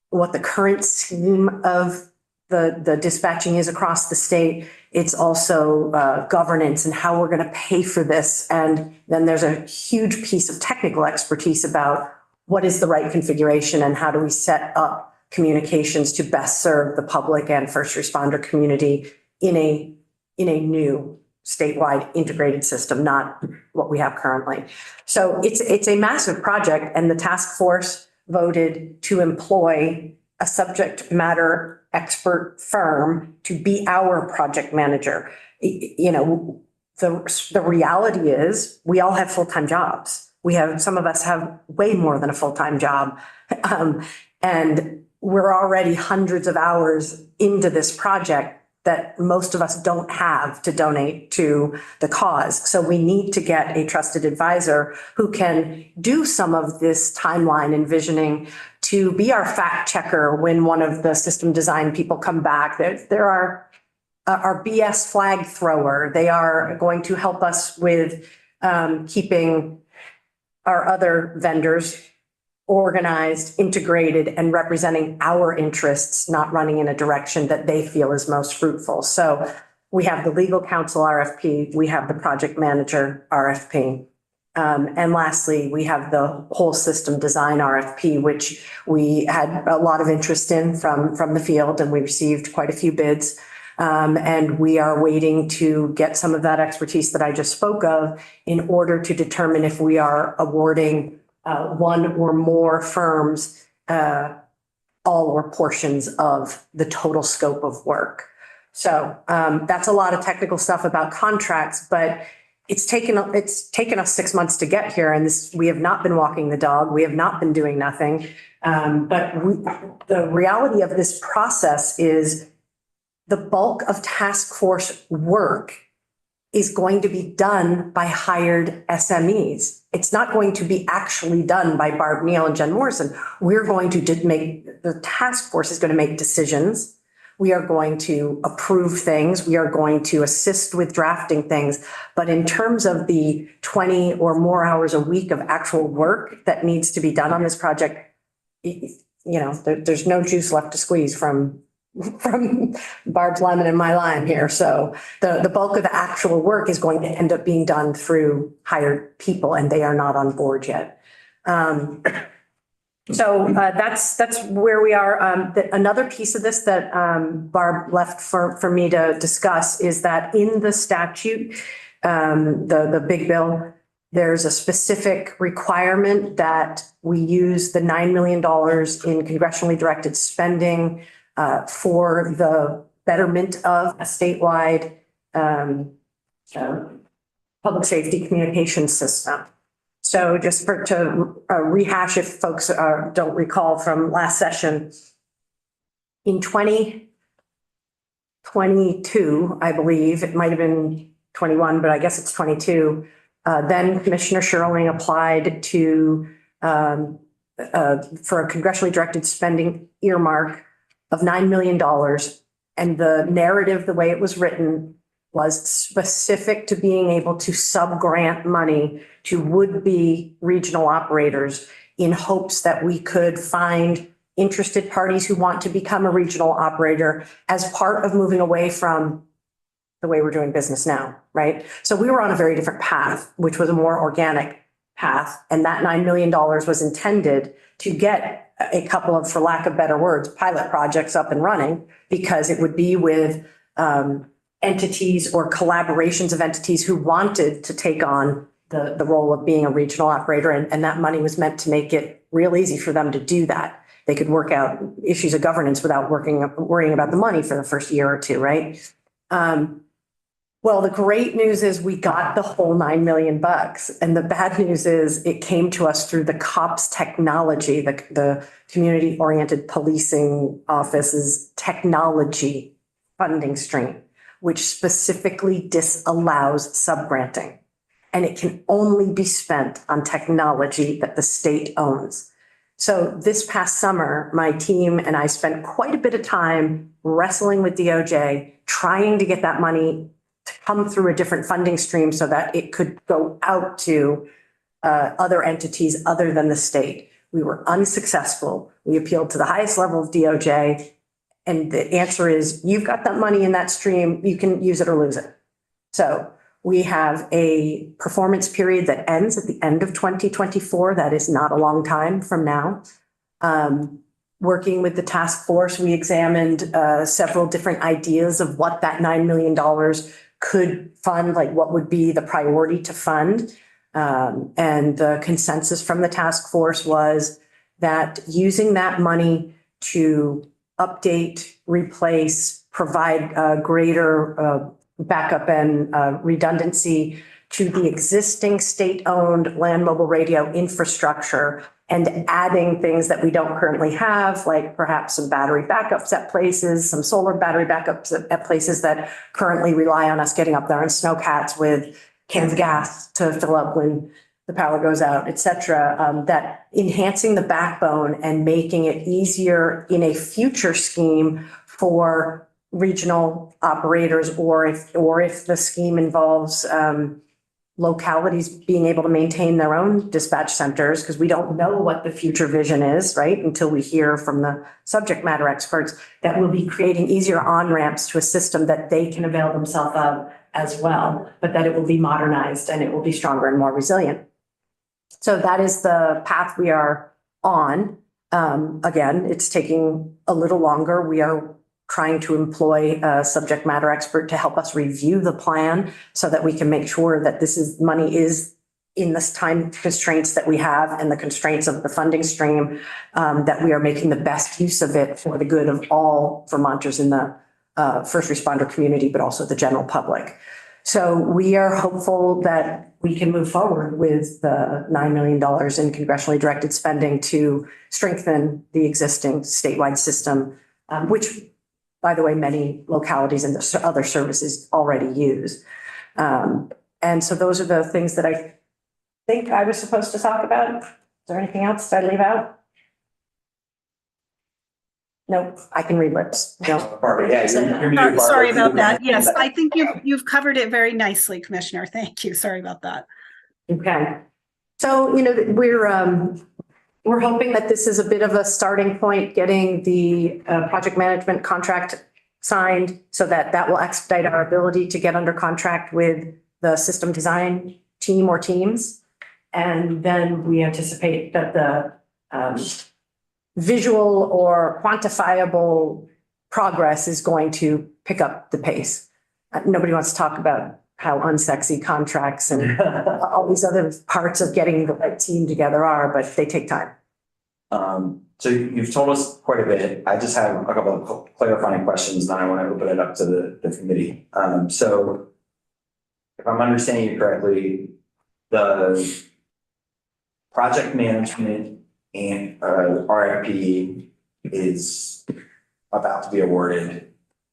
what the current scheme of the dispatching is across the state. It's also governance and how we're going to pay for this. And then there's a huge piece of technical expertise about what is the right configuration and how do we set up communications to best serve the public and first responder community in a new statewide integrated system, not what we have currently. So it's a massive project, and the task force voted to employ a subject matter expert firm to be our project manager. The reality is we all have full-time jobs. Some of us have way more than a full-time job. And we're already hundreds of hours into this project that most of us don't have to donate to the cause. So we need to get a trusted advisor who can do some of this timeline envisioning, to be our fact checker when one of the system design people come back. There are our BS flag thrower. They are going to help us with keeping our other vendors organized, integrated, and representing our interests, not running in a direction that they feel is most fruitful. So we have the legal counsel RFP, we have the project manager RFP. And lastly, we have the whole system design RFP, which we had a lot of interest in from the field, and we received quite a few bids. And we are waiting to get some of that expertise that I just spoke of in order to determine if we are awarding one or more firms all or portions of the total scope of work. So that's a lot of technical stuff about contracts, but it's taken us 6 months to get here, and we have not been walking the dog. We have not been doing nothing. The reality of this process is the bulk of task force work is going to be done by hired SMEs. It's not going to be actually done by Barb Neal and Jen Morrison. We're going to the task force is going to make decisions. We are going to approve things. We are going to assist with drafting things. But in terms of the 20 or more hours a week of actual work that needs to be done on this project, there's no juice left to squeeze from Barb's lemon and my lime here. So the bulk of the actual work is going to end up being done through hired people, and they are not on board yet. So that's where we are. Another piece of this that Barb left for me to discuss is that in the statute, the big bill, there's a specific requirement that we use the $9 million in congressionally directed spending for the betterment of a statewide public safety communication system. So just to rehash, if folks don't recall from last session, in 2022, I believe, it might have been 21, but I guess it's 22, then Commissioner Sherling applied to for a congressionally directed spending earmark of $9 million. And the narrative, the way it was written, was specific to being able to sub-grant money to would-be regional operators in hopes that we could find interested parties who want to become a regional operator as part of moving away from the way we're doing business now, right? So we were on a very different path, which was a more organic path. And that $9 million was intended to get a couple of, for lack of better words, pilot projects up and running, because it would be with entities or collaborations of entities who wanted to take on the role of being a regional operator. And that money was meant to make it real easy for them to do that. They could work out issues of governance without worrying about the money for the first year or two, right? Well, the great news is we got the whole $9 million. And the bad news is it came to us through the COPS technology, the Community Oriented Policing Office's technology funding stream, which specifically disallows subgranting. And it can only be spent on technology that the state owns. So this past summer, my team and I spent quite a bit of time wrestling with DOJ, trying to get that money to come through a different funding stream so that it could go out to other entities other than the state. We were unsuccessful. We appealed to the highest level of DOJ. And the answer is, you've got that money in that stream, you can use it or lose it. So we have a performance period that ends at the end of 2024. That is not a long time from now. Working with the task force, we examined several different ideas of what that $9 million could fund, like what would be the priority to fund. And the consensus from the task force was that using that money to update, replace, provide greater backup and redundancy to the existing state-owned land mobile radio infrastructure and adding things that we don't currently have, like perhaps some battery backups at places, some solar battery backups at places that currently rely on us getting up there in snowcats with cans of gas to fill up when the power goes out, et cetera, that enhancing the backbone and making it easier in a future scheme for regional operators, or if the scheme involves localities being able to maintain their own dispatch centers, because we don't know what the future vision is, right? Until we hear from the subject matter experts, that will be creating easier on-ramps to a system that they can avail themselves of as well, but that it will be modernized and it will be stronger and more resilient. So that is the path we are on. Again, it's taking a little longer. We are trying to employ a subject matter expert to help us review the plan so that we can make sure that money is in this time constraints that we have and the constraints of the funding stream, that we are making the best use of it for the good of all Vermonters in the first responder community, but also the general public. So we are hopeful that we can move forward with the $9 million in congressionally directed spending to strengthen the existing statewide system, which, by the way, many localities and the other services already use. And so those are the things that I think I was supposed to talk about. Is there anything else that I leave out? Nope, I can read lips. No. Barbara, yeah, you're muted, Barbara. Sorry about that. Yes, I think you've covered it very nicely, Commissioner. Thank you. Sorry about that. Okay. So, we're hoping that this is a bit of a starting point, getting the project management contract signed so that will expedite our ability to get under contract with the system design team or teams. And then we anticipate that the visual or quantifiable progress is going to pick up the pace. Nobody wants to talk about how unsexy contracts and all these other parts of getting the right team together are, but they take time. So you've told us quite a bit. I just have a couple of clarifying questions, and then I want to open it up to the committee. So if I'm understanding you correctly, the project management and RFP is about to be awarded.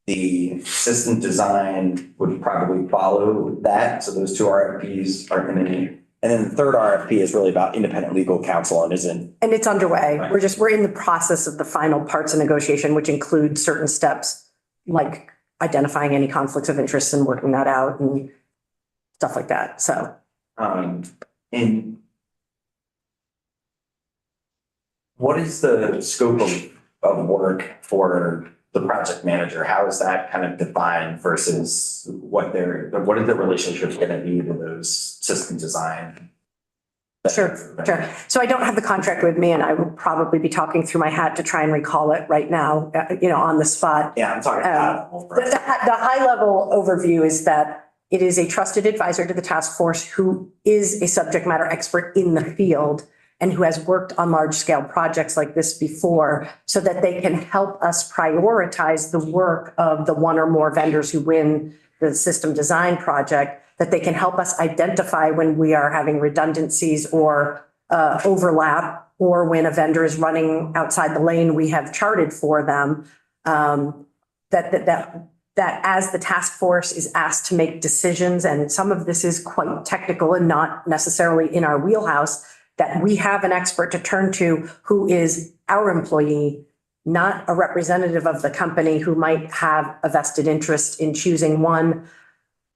The system design would probably follow that. So those two RFPs are imminent. And then the third RFP is really about independent legal counsel and isn't. And it's underway. Right. We're in the process of the final parts of negotiation, which include certain steps like identifying any conflicts of interest and working that out and stuff like that. So. And what is the scope of work for the project manager? How is that kind of defined versus what is the relationship going to be to those system design? Sure. So I don't have the contract with me, and I will probably be talking through my hat to try and recall it right now, on the spot. Yeah, I'm talking about the high level overview is that it is a trusted advisor to the task force who is a subject matter expert in the field and who has worked on large scale projects like this before, so that they can help us prioritize the work of the one or more vendors who win the system design project, that they can help us identify when we are having redundancies or overlap, or when a vendor is running outside the lane we have charted for them, that as the task force is asked to make decisions, and some of this is quite technical and not necessarily in our wheelhouse, that we have an expert to turn to who is our employee, not a representative of the company who might have a vested interest in choosing one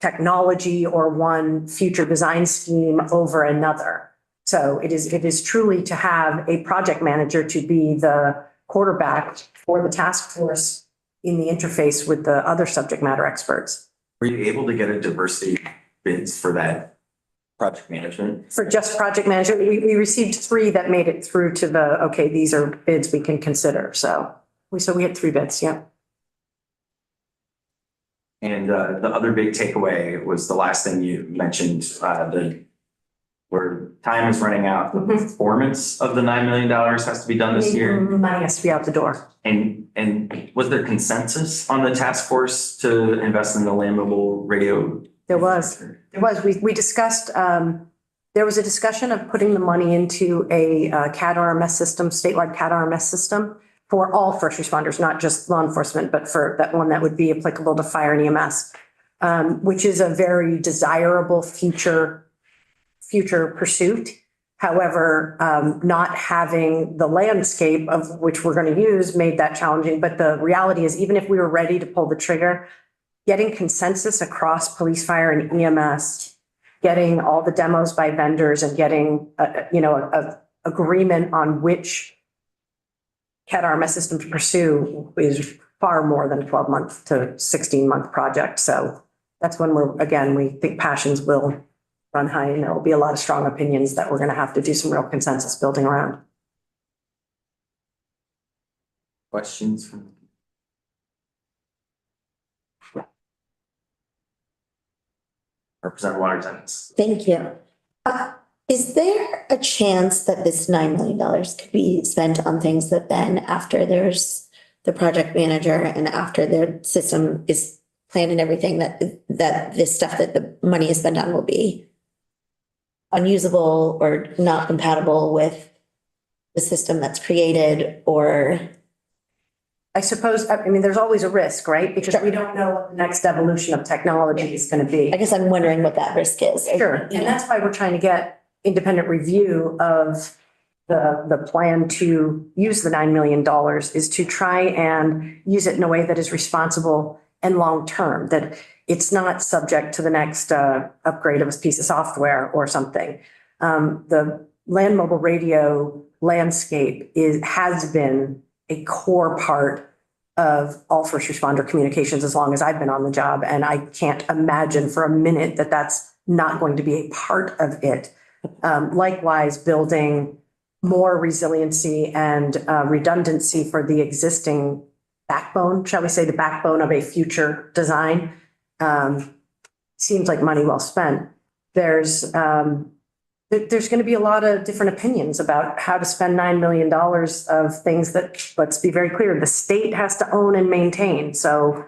technology or one future design scheme over another. So it is truly to have a project manager to be the quarterback for the task force in the interface with the other subject matter experts. Were you able to get a diversity bids for that project management? For just project management, we received 3 that made it through to okay, these are bids we can consider. So we had 3 bids, yeah. And the other big takeaway was the last thing you mentioned, where time is running out. The performance of the $9 million has to be done this year. Money has to be out the door. And was there consensus on the task force to invest in the land mobile radio? There was. We discussed, there was a discussion of putting the money into a CAD RMS system, statewide CAD RMS system for all first responders, not just law enforcement, but for that one that would be applicable to fire and EMS, which is a very desirable future pursuit. However, not having the landscape of which we're going to use made that challenging. But the reality is, even if we were ready to pull the trigger, getting consensus across police, fire, and EMS, getting all the demos by vendors, and getting a agreement on which CAD RMS system to pursue is far more than a 12-month to 16-month project. So that's when we think passions will run high, and there will be a lot of strong opinions that we're going to have to do some real consensus building around. Questions from? Representative Waters. Thank you. Is there a chance that this $9 million could be spent on things that then after there's the project manager and after their system is planned and everything, that this stuff that the money is spent on will be unusable or not compatible with the system that's created, or? I suppose, I mean, there's always a risk, right? Because we don't know what the next evolution of technology is going to be. I guess I'm wondering what that risk is. Sure, and that's why we're trying to get independent review of the plan to use the $9 million, is to try and use it in a way that is responsible and long-term, that it's not subject to the next upgrade of a piece of software or something. The land mobile radio landscape has been a core part of all first responder communications as long as I've been on the job. And I can't imagine for a minute that that's not going to be a part of it. Likewise, building more resiliency and redundancy for the existing backbone, shall we say, the backbone of a future design, seems like money well spent. There's going to be a lot of different opinions about how to spend $9 million of things that, let's be very clear, the state has to own and maintain. So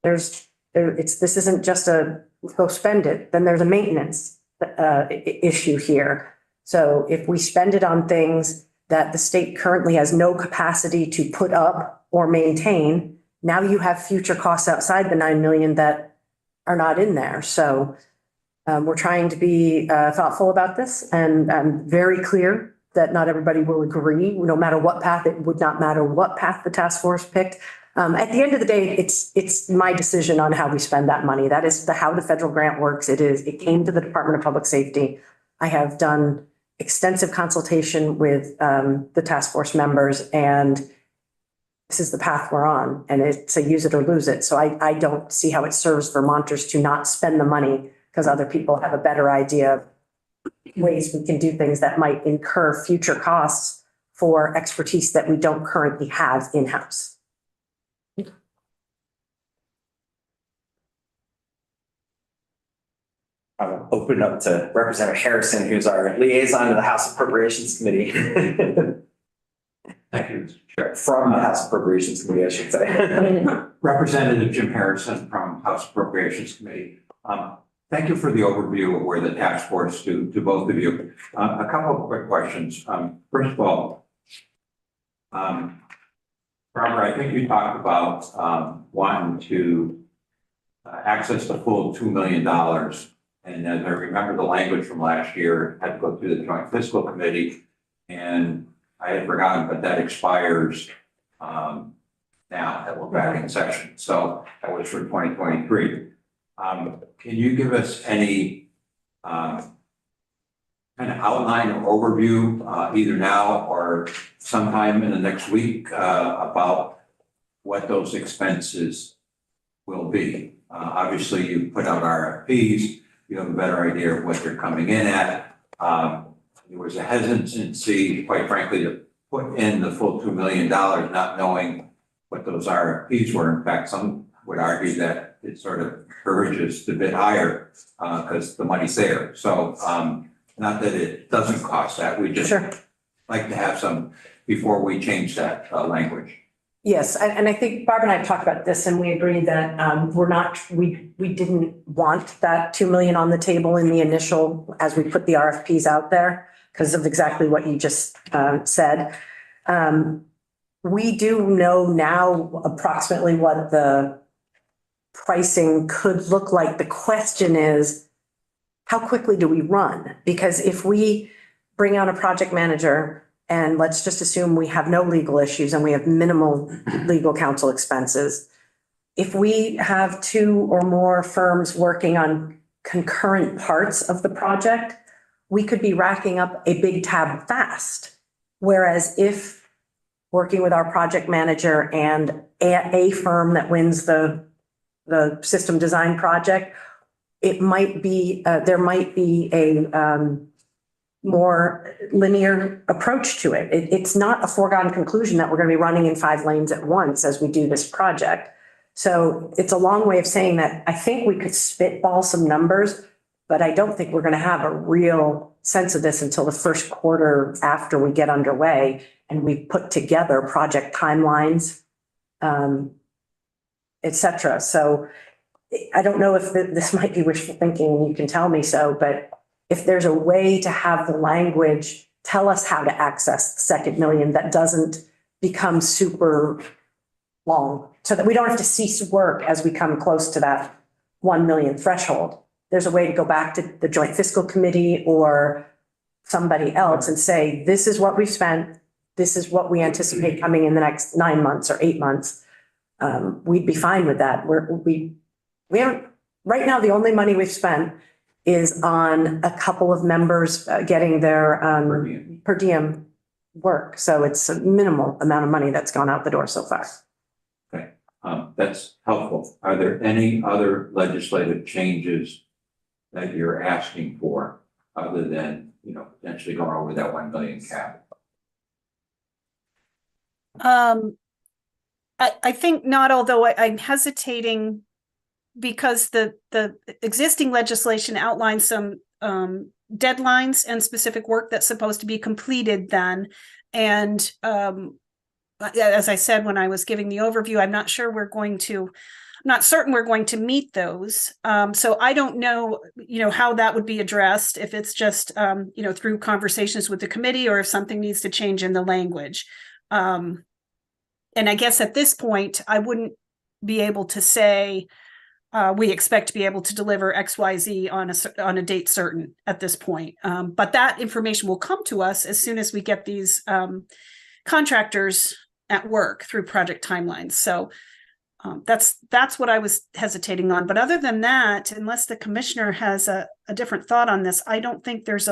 this isn't just a go spend it, then there's a maintenance issue here. So if we spend it on things that the state currently has no capacity to put up or maintain, now you have future costs outside the 9 million that are not in there. So we're trying to be thoughtful about this, and I'm very clear that not everybody will agree, no matter what path. It would not matter what path the task force picked. At the end of the day, it's my decision on how we spend that money. That is how the federal grant works. It came to the Department of Public Safety. I have done extensive consultation with the task force members, and this is the path we're on, and it's a use it or lose it. So I don't see how it serves Vermonters to not spend the money because other people have a better idea of ways we can do things that might incur future costs for expertise that we don't currently have in-house. I'll open up to Representative Harrison, who's our liaison to the House Appropriations Committee. Thank you, Mr. Chair. From the House Appropriations Committee, I should say. Representative Jim Harrison from House Appropriations Committee. Thank you for the overview of where the task force to both of you. A couple of quick questions. First of all, Barbara, I think you talked about wanting to access the full $2 million. And as I remember the language from last year, had to go through the Joint Fiscal Committee, and I had forgotten, but that expires now that we're back in session. So that was for 2023. Can you give us any kind of outline or overview, either now or sometime in the next week, about what those expenses will be? Obviously, you put out RFPs. You have a better idea of what they're coming in at. There was a hesitancy, quite frankly, to put in the full $2 million, not knowing what those RFPs were. In fact, some would argue that it sort of encourages the bid higher because the money's there. So not that it doesn't cost that. We just like to have some before we change that language. Yes, and I think Barbara and I have talked about this, and we agreed that we didn't want that 2 million on the table in the initial, as we put the RFPs out there, because of exactly what you just said. We do know now approximately what the pricing could look like. The question is, how quickly do we run? Because if we bring out a project manager, and let's just assume we have no legal issues and we have minimal legal counsel expenses. If we have 2 or more firms working on concurrent parts of the project, we could be racking up a big tab fast. Whereas if working with our project manager and a firm that wins the system design project, it might be, there might be a more linear approach to it. It's not a foregone conclusion that we're going to be running in 5 lanes at once as we do this project. So it's a long way of saying that I think we could spitball some numbers But I don't think we're going to have a real sense of this until the first quarter after we get underway and we put together project timelines, et cetera. So I don't know if this might be wishful thinking, you can tell me so, but if there's a way to have the language tell us how to access the 2 million that doesn't become super long, so that we don't have to cease work as we come close to that 1 million threshold. There's a way to go back to the Joint Fiscal Committee or somebody else and say, this is what we've spent, this is what we anticipate coming in the next 9 months or 8 months. We'd be fine with that. We haven't, right now, the only money we've spent is on a couple of members getting their per diem work. So it's a minimal amount of money that's gone out the door so far. Okay, that's helpful. Are there any other legislative changes that you're asking for other than, potentially going over that 1 million cap? I think not, although I'm hesitating because the existing legislation outlines some deadlines and specific work that's supposed to be completed then. And as I said, when I was giving the overview, I'm not certain we're going to meet those. So I don't know, how that would be addressed, if it's just, through conversations with the committee or if something needs to change in the language. And I guess at this point, I wouldn't be able to say, we expect to be able to deliver XYZ on a date certain at this point. But that information will come to us as soon as we get these contractors at work through project timelines. So that's what I was hesitating on. But other than that, unless the commissioner has a different thought on this, I don't think there's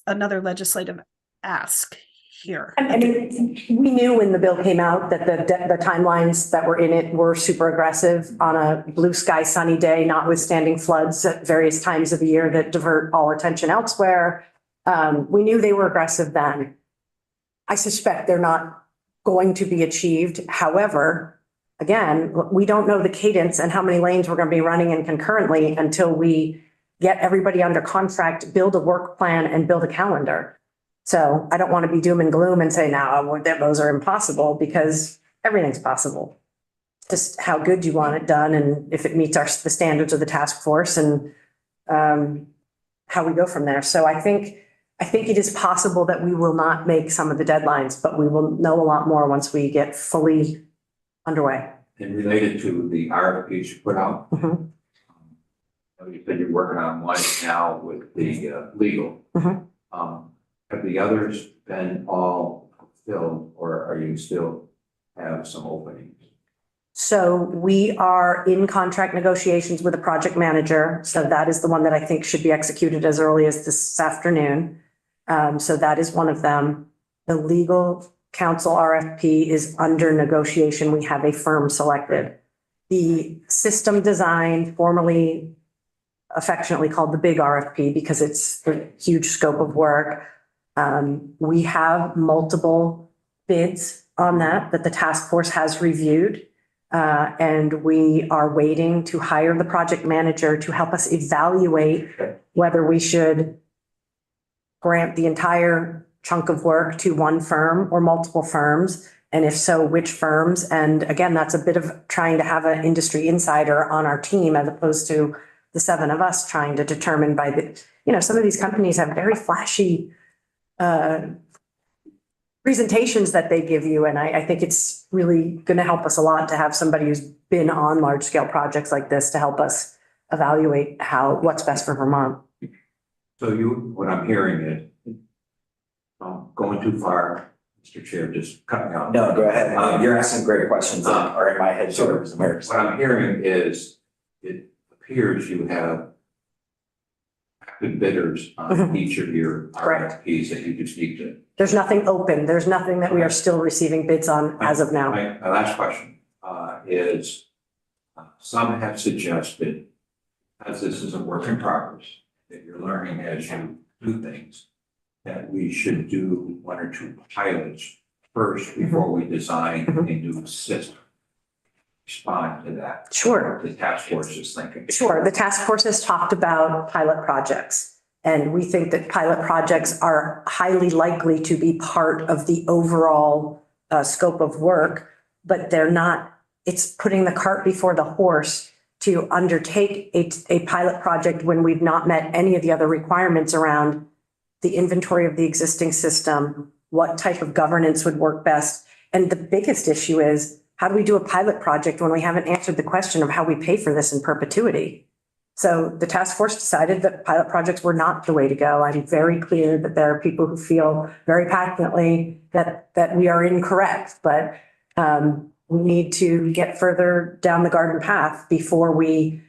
another legislative ask here. I mean, we knew when the bill came out that the timelines that were in it were super aggressive on a blue sky sunny day, notwithstanding floods at various times of the year that divert all attention elsewhere. We knew they were aggressive then. I suspect they're not going to be achieved. However, again, we don't know the cadence and how many lanes we're going to be running in concurrently until we get everybody under contract, build a work plan, and build a calendar. So I don't want to be doom and gloom and say, no, those are impossible, because everything's possible. Just how good you want it done and if it meets the standards of the task force and how we go from there. So I think it is possible that we will not make some of the deadlines, but we will know a lot more once we get fully underway. And related to the RFPs you put out, Mhm. You said you're working on one now with the legal. Mhm. Have the others been all filled, or are you still have some openings? So we are in contract negotiations with a project manager. So that is the one that I think should be executed as early as this afternoon. So that is one of them. The legal counsel RFP is under negotiation. We have a firm selected. The system design, formerly affectionately called the big RFP because it's a huge scope of work. We have multiple bids on that the task force has reviewed. And we are waiting to hire the project manager to help us evaluate whether we should grant the entire chunk of work to one firm or multiple firms. And if so, which firms? And again, that's a bit of trying to have an industry insider on our team as opposed to the 7 of us trying to determine some of these companies have very flashy presentations that they give you. And I think it's really going to help us a lot to have somebody who's been on large scale projects like this to help us evaluate what's best for Vermont. So what I'm hearing is, going too far, Mr. Chair, just cut me off. No, go ahead. You're asking great questions that are in my head. So what I'm hearing is, it appears you have good bidders on each of your RFPs that you just need to. There's nothing open. There's nothing that we are still receiving bids on as of now. My last question is, some have suggested, as this is a work in progress, that you're learning as you do things, that we should do 1 or 2 pilots first before we design a new system. respond to that? Sure. The task force is thinking. Sure, the task force has talked about pilot projects. And we think that pilot projects are highly likely to be part of the overall scope of work, but they're not, it's putting the cart before the horse to undertake a pilot project when we've not met any of the other requirements around the inventory of the existing system, what type of governance would work best. And the biggest issue is, how do we do a pilot project when we haven't answered the question of how we pay for this in perpetuity? So the task force decided that pilot projects were not the way to go. I'm very clear that there are people who feel very passionately that we are incorrect, but we need to get further down the garden path before we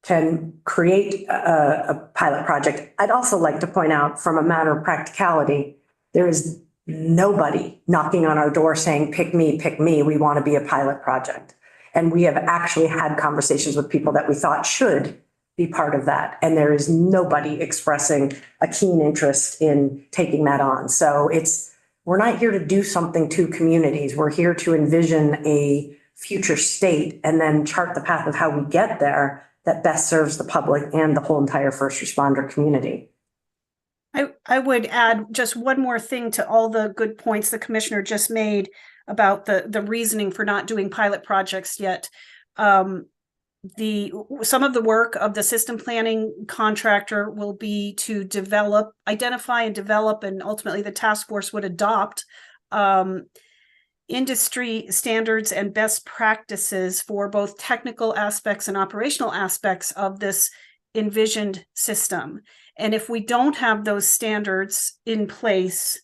can create a pilot project. I'd also like to point out, from a matter of practicality, there is nobody knocking on our door saying, pick me, we want to be a pilot project. And we have actually had conversations with people that we thought should be part of that. And there is nobody expressing a keen interest in taking that on. So we're not here to do something to communities. We're here to envision a future state and then chart the path of how we get there that best serves the public and the whole entire first responder community. I would add just one more thing to all the good points the commissioner just made about the reasoning for not doing pilot projects yet. Some of the work of the system planning contractor will be to identify and develop, and ultimately the task force would adopt industry standards and best practices for both technical aspects and operational aspects of this envisioned system. And if we don't have those standards in place,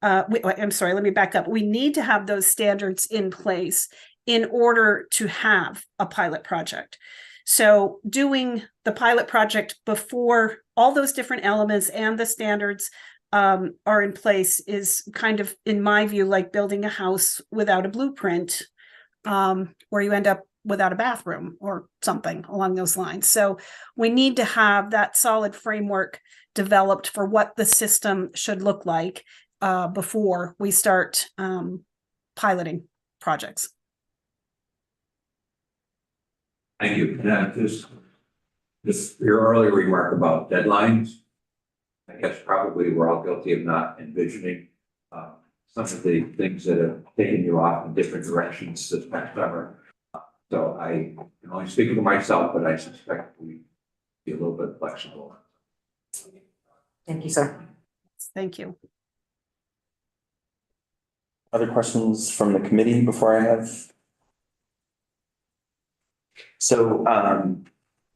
I'm sorry, let me back up. We need to have those standards in place in order to have a pilot project. So doing the pilot project before all those different elements and the standards are in place is kind of, in my view, like building a house without a blueprint, where you end up without a bathroom or something along those lines. So we need to have that solid framework developed for what the system should look like before we start piloting projects. Thank you. Just your earlier remark about deadlines. I guess probably we're all guilty of not envisioning some of the things that have taken you off in different directions this past summer. So I can only speak for myself, but I suspect we'd be a little bit flexible. Thank you, sir. Thank you. Other questions from the committee before I have? So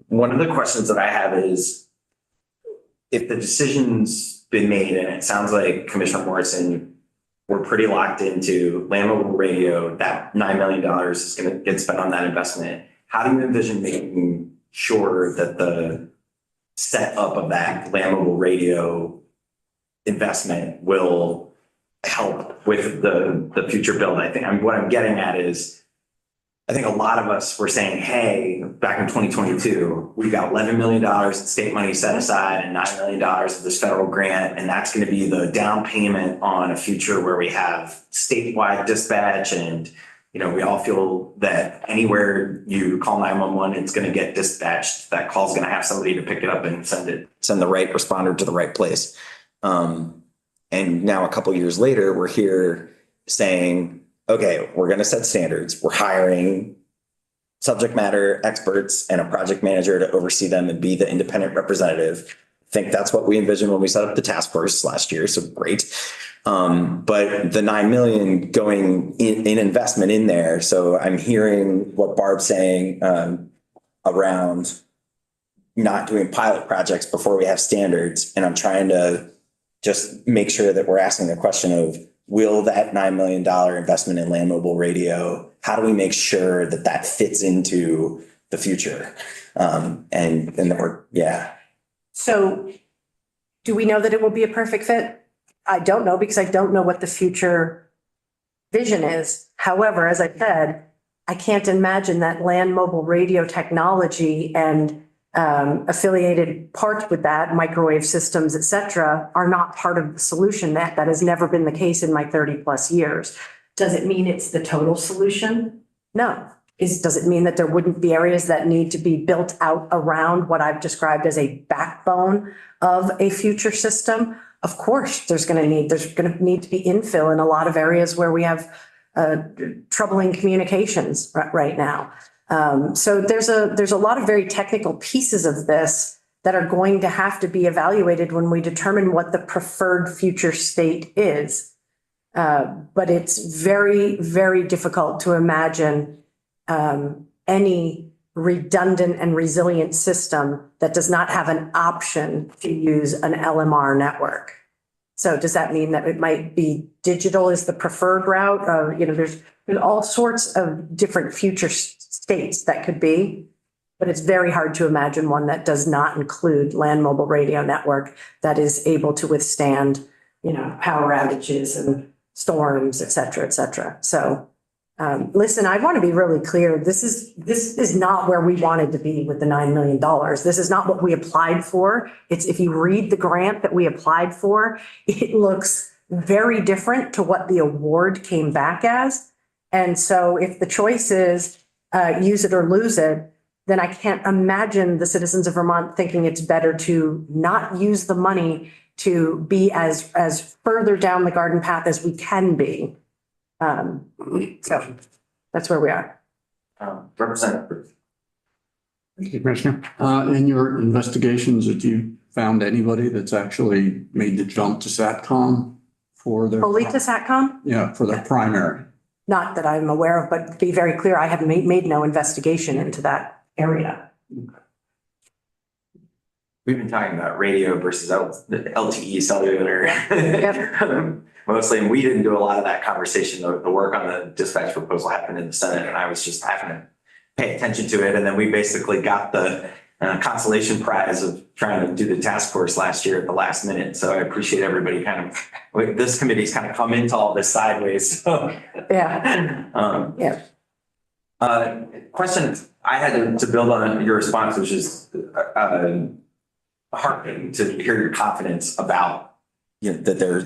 one of the questions that I have is, if the decision's been made, and it sounds like Commissioner Morrison, we're pretty locked into land mobile radio, that $9 million is going to get spent on that investment. How do you envision making sure that the setup of that land mobile radio investment will help with the future build? I think what I'm getting at is, I think a lot of us were saying, hey, back in 2022, we got $11 million in state money set aside and $9 million of this federal grant. And that's going to be the down payment on a future where we have statewide dispatch. And, you know, we all feel that anywhere you call 911, it's going to get dispatched. That call is going to have somebody to pick it up and send the right responder to the right place. And now a couple of years later, we're here saying, okay, we're going to set standards. We're hiring subject matter experts and a project manager to oversee them and be the independent representative. I think that's what we envisioned when we set up the task force last year. So great. But the 9 million going in investment in there. So I'm hearing what Barb's saying around not doing pilot projects before we have standards. And I'm trying to just make sure that we're asking the question of, will that $9 million investment in land mobile radio, how do we make sure that that fits into the future? And that we're, yeah. So do we know that it will be a perfect fit? I don't know, because I don't know what the future vision is. However, as I said, I can't imagine that land mobile radio technology and affiliated parts with that, microwave systems, et cetera, are not part of the solution. That has never been the case in my 30 plus years. Does it mean it's the total solution? No. does it mean that there wouldn't be areas that need to be built out around what I've described as a backbone of a future system? Of course, there's going to need to be infill in a lot of areas where we have troubling communications right now. So there's a lot of very technical pieces of this that are going to have to be evaluated when we determine what the preferred future state is. But it's very, very difficult to imagine any redundant and resilient system that does not have an option to use an LMR network. So does that mean that it might be digital is the preferred route? There's all sorts of different future states that could be, but it's very hard to imagine one that does not include land mobile radio network that is able to withstand, power outages and storms, et cetera, et cetera. So listen, I want to be really clear. This is not where we wanted to be with the $9 million. This is not what we applied for. If you read the grant that we applied for, it looks very different to what the award came back as. And so if the choice is use it or lose it, then I can't imagine the citizens of Vermont thinking it's better to not use the money to be as further down the garden path as we can be. So that's where we are. Representative. Thank you, Commissioner. In your investigations, have you found anybody that's actually made the jump to SATCOM for their? Fully to SATCOM? Yeah, for their primary. Not that I'm aware of, but to be very clear, I have made no investigation into that area. We've been talking about radio versus LTE cellular. Mostly, and we didn't do a lot of that conversation. The work on the dispatch proposal happened in the Senate, and I was just having to pay attention to it. And then we basically got the consolation prize of trying to do the task force last year at the last minute. So I appreciate everybody this committee's kind of come into all this sideways. So, yeah. Question I had to build on your response, which is heartening to hear your confidence about that there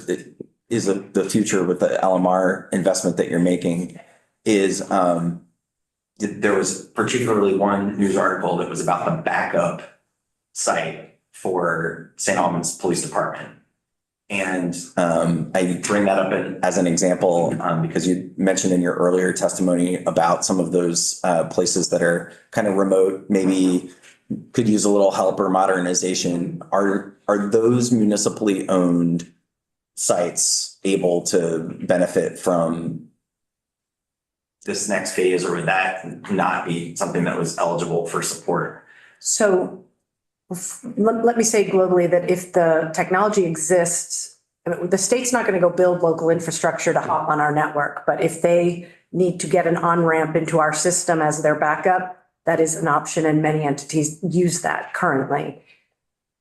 is the future with the LMR investment that you're making. Is there was particularly one news article that was about the backup site for St. Albans Police Department. And I bring that up as an example because you mentioned in your earlier testimony about some of those places that are kind of remote, maybe could use a little help or modernization. Are those municipally owned sites able to benefit from this next phase, or would that not be something that was eligible for support? So let me say globally that if the technology exists, the state's not going to go build local infrastructure to hop on our network, but if they need to get an on-ramp into our system as their backup, that is an option, and many entities use that currently.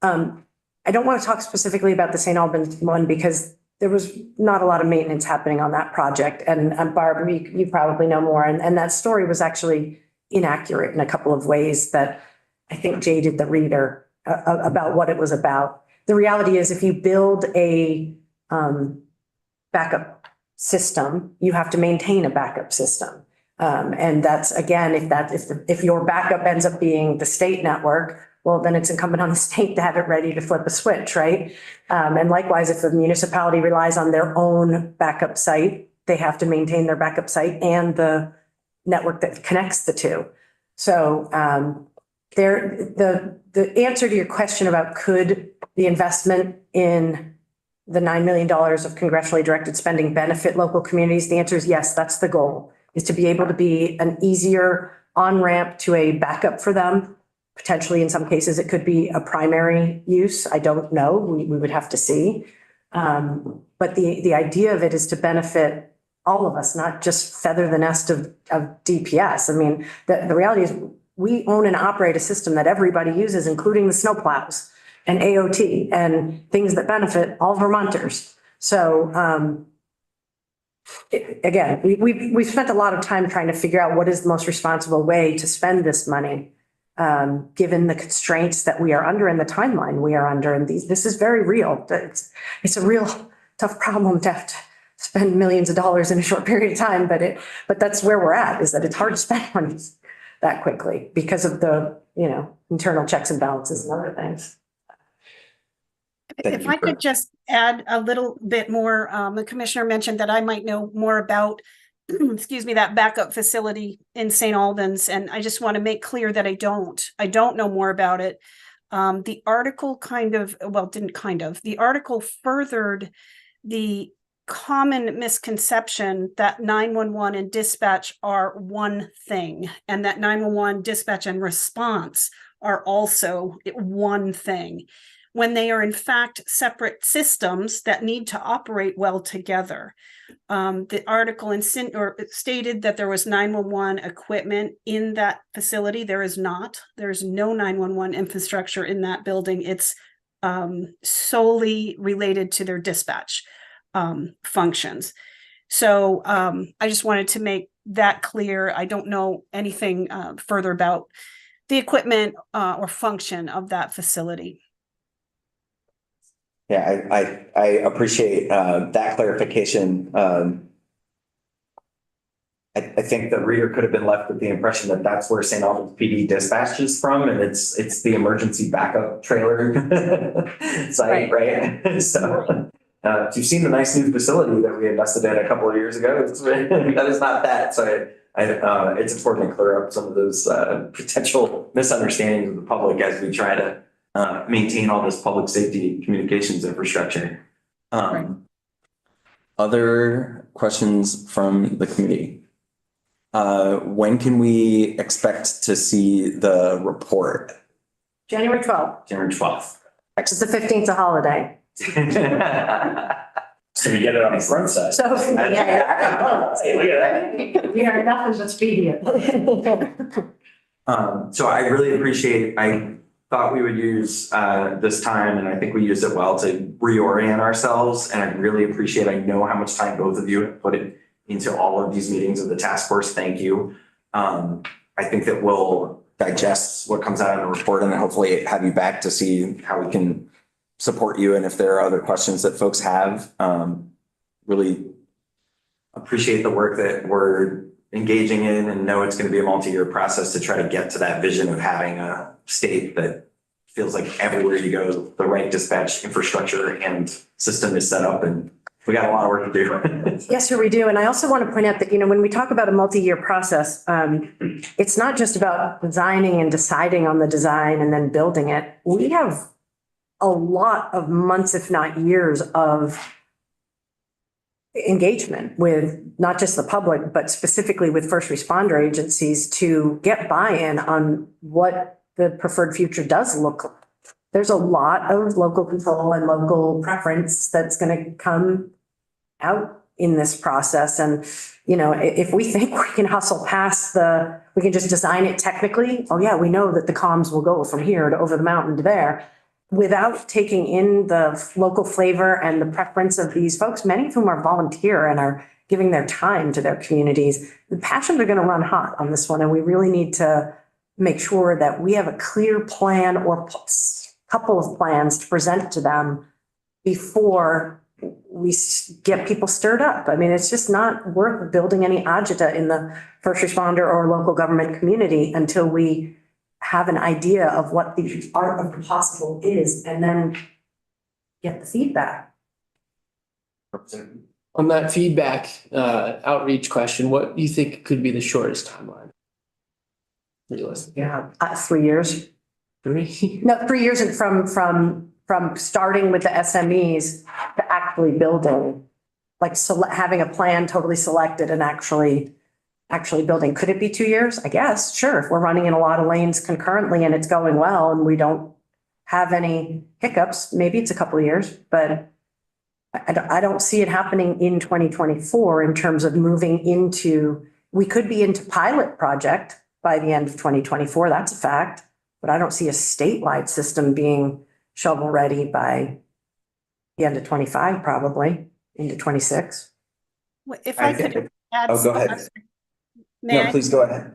I don't want to talk specifically about the St. Albans one because there was not a lot of maintenance happening on that project. And Barb, you probably know more. And that story was actually inaccurate in a couple of ways that I think jaded the reader about what it was about. The reality is if you build a backup system, you have to maintain a backup system. And that's, again, if your backup ends up being the state network, well, then it's incumbent on the state to have it ready to flip a switch, right? And likewise, if the municipality relies on their own backup site, they have to maintain their backup site and the network that connects the two. So the answer to your question about could the investment in the $9 million of congressionally directed spending benefit local communities, the answer is yes, that's the goal, is to be able to be an easier on-ramp to a backup for them. Potentially, in some cases, it could be a primary use. I don't know. We would have to see. But the idea of it is to benefit all of us, not just feather the nest of DPS. I mean, the reality is we own and operate a system that everybody uses, including the snowplows and AOT and things that benefit all Vermonters. So again, we've spent a lot of time trying to figure out what is the most responsible way to spend this money. Given the constraints that we are under and the timeline we are under. And this is very real. It's a real tough problem to have to spend millions of dollars in a short period of time, but that's where we're at, is that it's hard to spend money that quickly because of the, internal checks and balances and other things. If I could just add a little bit more, the commissioner mentioned that I might know more about, excuse me, that backup facility in St. Albans, and I just want to make clear that I don't know more about it. The article the article furthered the common misconception that 911 and dispatch are one thing, and that 911 dispatch and response are also one thing, when they are in fact separate systems that need to operate well together. The article stated that there was 911 equipment in that facility. There is not. There's no 911 infrastructure in that building. It's solely related to their dispatch functions. So I just wanted to make that clear. I don't know anything further about the equipment or function of that facility. Yeah, I appreciate that clarification. I think the reader could have been left with the impression that that's where St. Albans PD dispatches from, and it's the emergency backup trailer site, right? So if you've seen the nice new facility that we invested in a couple of years ago, that is not that. So it's important to clear up some of those potential misunderstandings of the public as we try to maintain all this public safety communications infrastructure. Other questions from the committee? When can we expect to see the report? January 12th. January 12th. It's the 15th, a holiday. So we get it on the front side. So, we are nothing but speedy. So I really appreciate, I thought we would use this time, and I think we used it well, to reorient ourselves. And I really appreciate, I know how much time both of you have put it into all of these meetings of the task force. Thank you. I think that we'll digest what comes out in the report and then hopefully have you back to see how we can support you. And if there are other questions that folks have, really appreciate the work that we're engaging in, and know it's going to be a multi-year process to try to get to that vision of having a state that feels like everywhere you go, the right dispatch infrastructure and system is set up, and we got a lot of work to do. Yes, sir, we do. And I also want to point out that, when we talk about a multi-year process, it's not just about designing and deciding on the design and then building it. We have a lot of months, if not years, of engagement with not just the public, but specifically with first responder agencies to get buy-in on what the preferred future does look like. There's a lot of local control and local preference that's going to come out in this process. And, if we think we can hustle past we can just design it technically, oh yeah, we know that the comms will go from here to over the mountain to there, without taking in the local flavor and the preference of these folks, many of whom are volunteer and are giving their time to their communities. The passions are going to run hot on this one, and we really need to make sure that we have a clear plan or couple of plans to present to them before we get people stirred up. I mean, it's just not worth building any agita in the first responder or local government community until we have an idea of what the art of the possible is, and then get the feedback. On that feedback outreach question, what do you think could be the shortest timeline? Realistically. Yeah, 3 years. 3? No, 3 years and from starting with the SMEs to actually building, like having a plan totally selected and actually building. Could it be 2 years? I guess, sure. If we're running in a lot of lanes concurrently and it's going well and we don't have any hiccups, maybe it's a couple of years, but I don't see it happening in 2024 in terms of moving into, we could be into pilot project by the end of 2024. That's a fact, but I don't see a statewide system being shovel ready by the end of 25, probably into 26. If I could add. Oh, go ahead. No, please go ahead.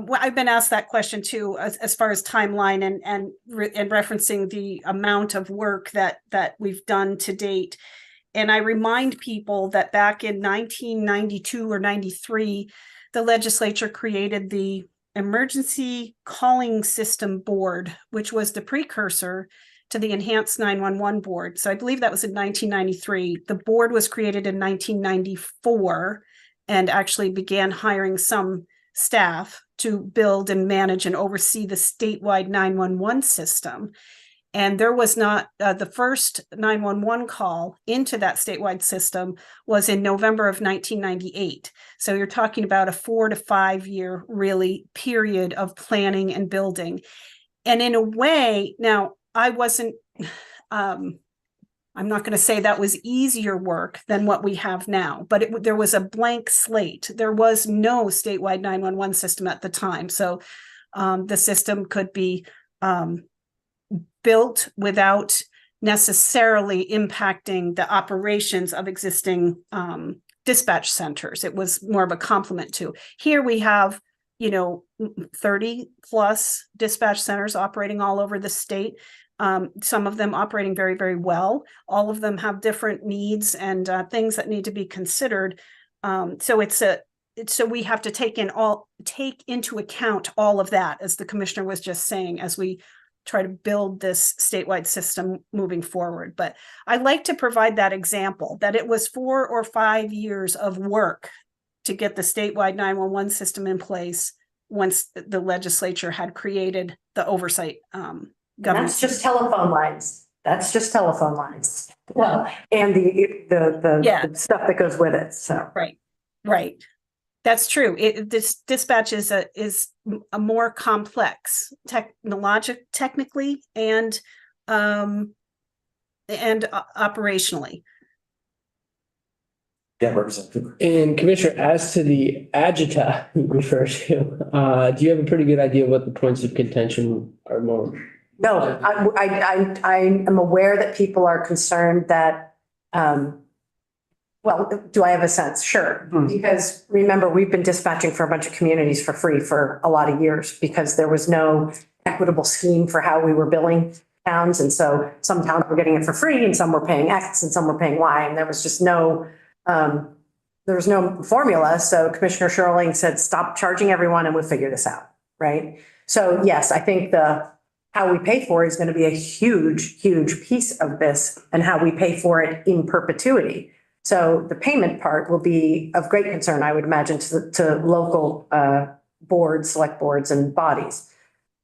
well, I've been asked that question too, as far as timeline and referencing the amount of work that we've done to date. And I remind people that back in 1992 or 93, the legislature created the Emergency Calling System Board, which was the precursor to the Enhanced 911 Board. So I believe that was in 1993. The board was created in 1994 and actually began hiring some staff to build and manage and oversee the statewide 911 system. And there was not, the first 911 call into that statewide system was in November of 1998. So you're talking about a 4 to 5 year really period of planning and building. And in a way, now I wasn't, I'm not going to say that was easier work than what we have now, but there was a blank slate. There was no statewide 911 system at the time. So the system could be built without necessarily impacting the operations of existing dispatch centers. It was more of a complement to. Here we have, 30 plus dispatch centers operating all over the state. Some of them operating very, very well. All of them have different needs and things that need to be considered. So we have to take into account all of that, as the commissioner was just saying, as we try to build this statewide system moving forward. But I like to provide that example that it was 4 or 5 years of work to get the statewide 911 system in place once the legislature had created the oversight government. That's just telephone lines. That's just telephone lines. Well, and the stuff that goes with it. So right. That's true. This dispatch is a more complex technically and operationally. Yeah, Representative. And Commissioner, as to the agita you refer to, do you have a pretty good idea of what the points of contention are more? no, I am aware that people are concerned that, well, do I have a sense? Sure. Because remember, we've been dispatching for a bunch of communities for free for a lot of years because there was no equitable scheme for how we were billing towns. And so some towns were getting it for free and some were paying X and some were paying Y. And there was just no, there was no formula. So Commissioner Sherling said, stop charging everyone and we'll figure this out. Right. So yes, I think how we pay for it is going to be a huge, huge piece of this and how we pay for it in perpetuity. So the payment part will be of great concern, I would imagine, to local boards, select boards and bodies.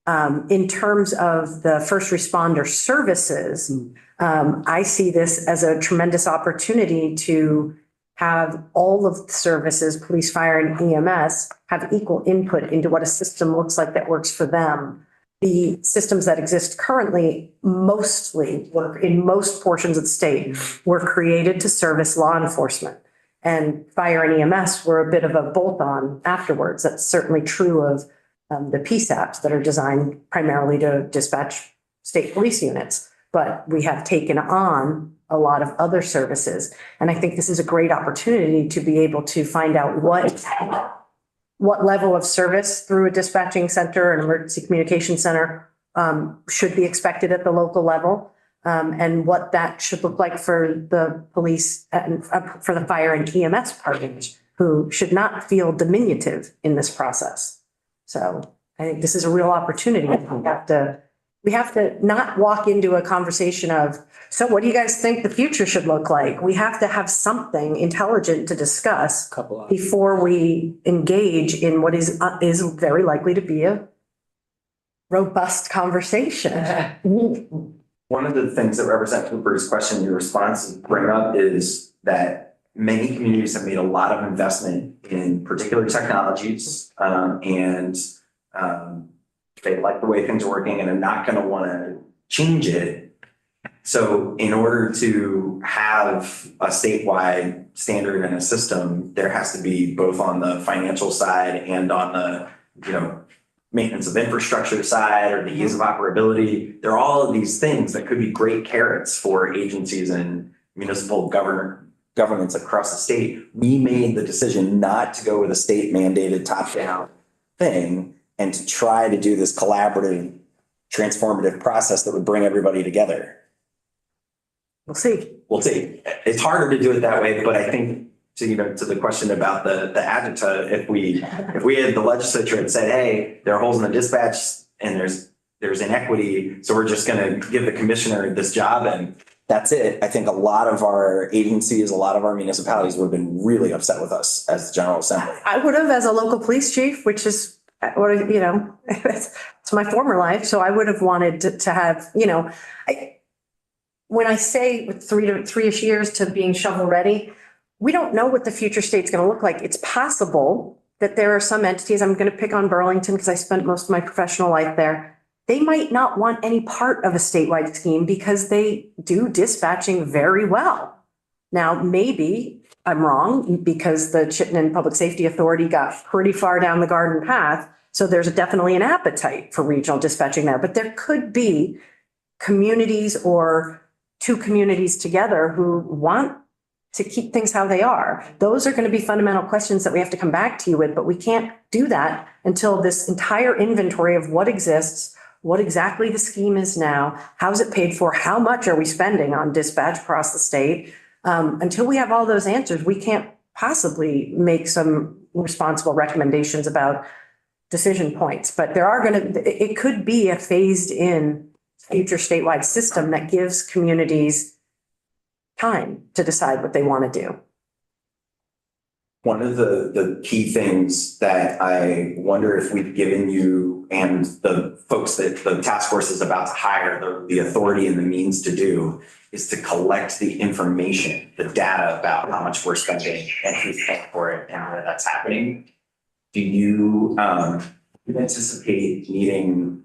In terms of the first responder services, I see this as a tremendous opportunity to have all of the services, police, fire, and EMS, have equal input into what a system looks like that works for them. The systems that exist currently mostly work in most portions of the state were created to service law enforcement, and fire and EMS were a bit of a bolt-on afterwards. That's certainly true of the PSAPs that are designed primarily to dispatch state police units, but we have taken on a lot of other services. And I think this is a great opportunity to be able to find out what level of service through a dispatching center, an emergency communication center, should be expected at the local level, and what that should look like for the police and for the fire and EMS partners who should not feel diminutive in this process. So I think this is a real opportunity. We have to not walk into a conversation of, so what do you guys think the future should look like? We have to have something intelligent to discuss before we engage in what is very likely to be a robust conversation. One of the things that Representative Cooper's question, your response bring up is that many communities have made a lot of investment in particular technologies, and they like the way things are working and are not going to want to change it. So in order to have a statewide standard and a system, there has to be both on the financial side and on the, maintenance of infrastructure side or the ease of operability. There are all of these things that could be great carrots for agencies and municipal governments across the state. We made the decision not to go with a state mandated top-down thing and to try to do this collaborative, transformative process that would bring everybody together. We'll see. We'll see. It's harder to do it that way, but I think to the question about the agita, if we had the legislature had said, hey, there are holes in the dispatch and there's inequity, so we're just gonna give the commissioner this job and that's it. I think a lot of our agencies, a lot of our municipalities would have been really upset with us as the General Assembly. I would have as a local police chief, which is what, it's my former life. So I would have wanted to have, when I say with 3-ish years to being shovel ready, we don't know what the future state's going to look like. It's possible that there are some entities, I'm going to pick on Burlington because I spent most of my professional life there. They might not want any part of a statewide scheme because they do dispatching very well. Now, maybe I'm wrong because the Chittenden Public Safety Authority got pretty far down the garden path. So there's definitely an appetite for regional dispatching there, but there could be communities or two communities together who want to keep things how they are. Those are going to be fundamental questions that we have to come back to you with, but we can't do that until this entire inventory of what exists, what exactly the scheme is now, how's it paid for, how much are we spending on dispatch across the state. Until we have all those answers, we can't possibly make some responsible recommendations about decision points. But it could be a phased in future statewide system that gives communities time to decide what they want to do. One of the key things that I wonder if we've given you and the folks that the task force is about to hire, the authority and the means to do, is to collect the information, the data about how much we're spending and who's paying for it and how that's happening. Do you anticipate needing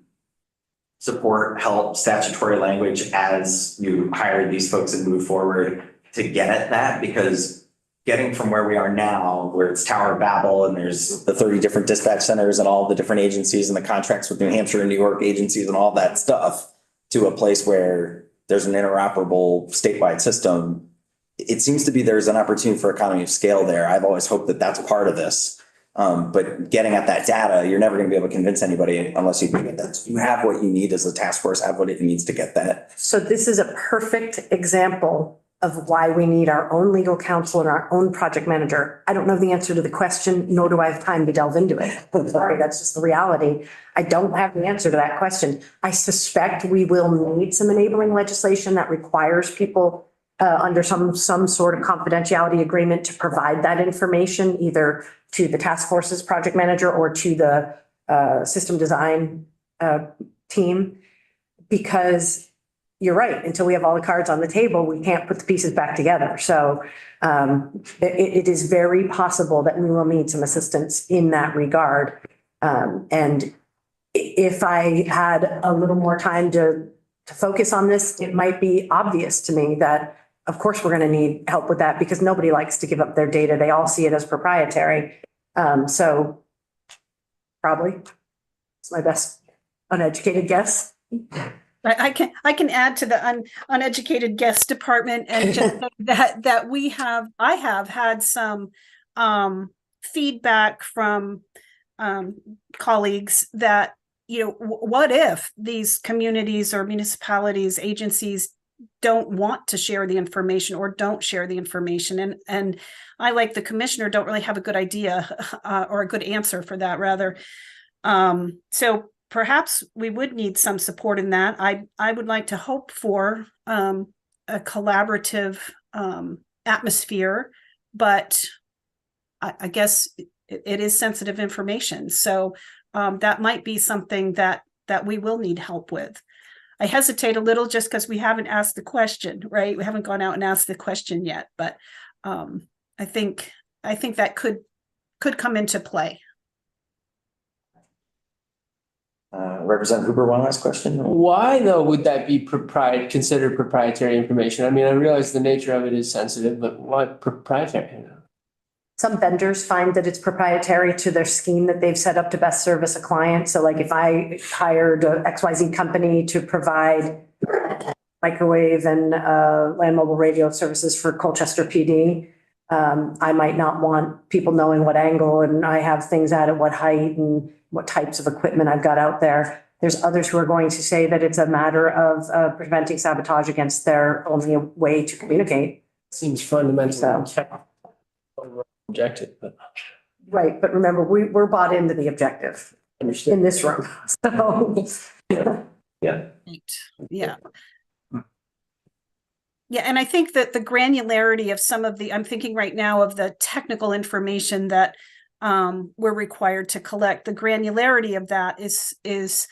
support, help, statutory language as you hire these folks and move forward to get at that? Because getting from where we are now, where it's Tower of Babel and there's the 30 different dispatch centers and all the different agencies and the contracts with New Hampshire and New York agencies and all that stuff, to a place where there's an interoperable statewide system, it seems to be there's an opportunity for economy of scale there. I've always hoped that that's part of this. But getting at that data, you're never going to be able to convince anybody unless you get that. You have what you need as a task force, have what it needs to get that. So this is a perfect example of why we need our own legal counsel and our own project manager. I don't know the answer to the question, nor do I have time to delve into it. I'm sorry, that's just the reality. I don't have the answer to that question. I suspect we will need some enabling legislation that requires people under some sort of confidentiality agreement to provide that information, either to the task force's project manager or to the system design team. Because you're right, until we have all the cards on the table, we can't put the pieces back together. So it is very possible that we will need some assistance in that regard. And if I had a little more time to focus on this, it might be obvious to me that, of course, we're going to need help with that because nobody likes to give up their data. They all see it as proprietary. So probably it's my best uneducated guess. I can add to the uneducated guest department and just that I have had some feedback from colleagues that, what if these communities or municipalities, agencies don't want to share the information or don't share the information. And I, like the commissioner, don't really have a good idea or a good answer for that, rather. So perhaps we would need some support in that. I would like to hope for a collaborative atmosphere, but I guess it is sensitive information. So that might be something that we will need help with. I hesitate a little just because we haven't asked the question, right? We haven't gone out and asked the question yet, but I think that could come into play. Representative Hooper, one last question. Why though would that be considered proprietary information? I mean, I realize the nature of it is sensitive, but why proprietary? Some vendors find that it's proprietary to their scheme that they've set up to best service a client. So like if I hired a XYZ company to provide microwave and land mobile radio services for Colchester PD, I might not want people knowing what angle and I have things at what height and what types of equipment I've got out there. There's others who are going to say that it's a matter of preventing sabotage against their only way to communicate. Seems fundamentally objective, but Right, but remember, we're bought into the objective understood. in this room, so. Yeah. Yeah. Yeah, and I think that the granularity of some of the, I'm thinking right now of the technical information that we're required to collect. The granularity of that is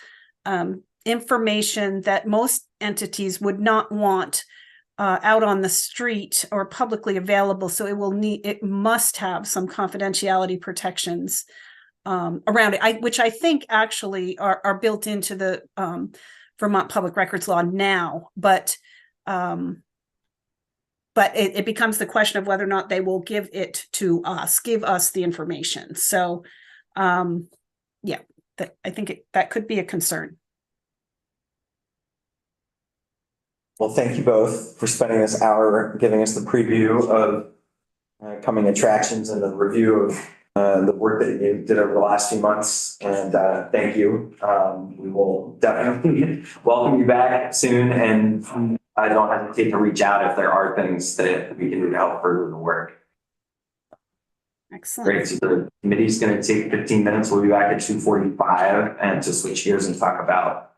information that most entities would not want out on the street or publicly available. So it must have some confidentiality protections around it, which I think actually are built into the Vermont Public Records Law now, but it becomes the question of whether or not they will give it to us, give us the information. So, yeah, I think that could be a concern. Well, thank you both for spending this hour giving us the preview of coming attractions and the review of the work that you did over the last few months. And thank you. We will definitely welcome you back soon. And I don't hesitate to reach out if there are things that we can do to help further the work. Excellent. Great. So the committee's going to take 15 minutes. We'll be back at 2:45 and to switch gears and talk about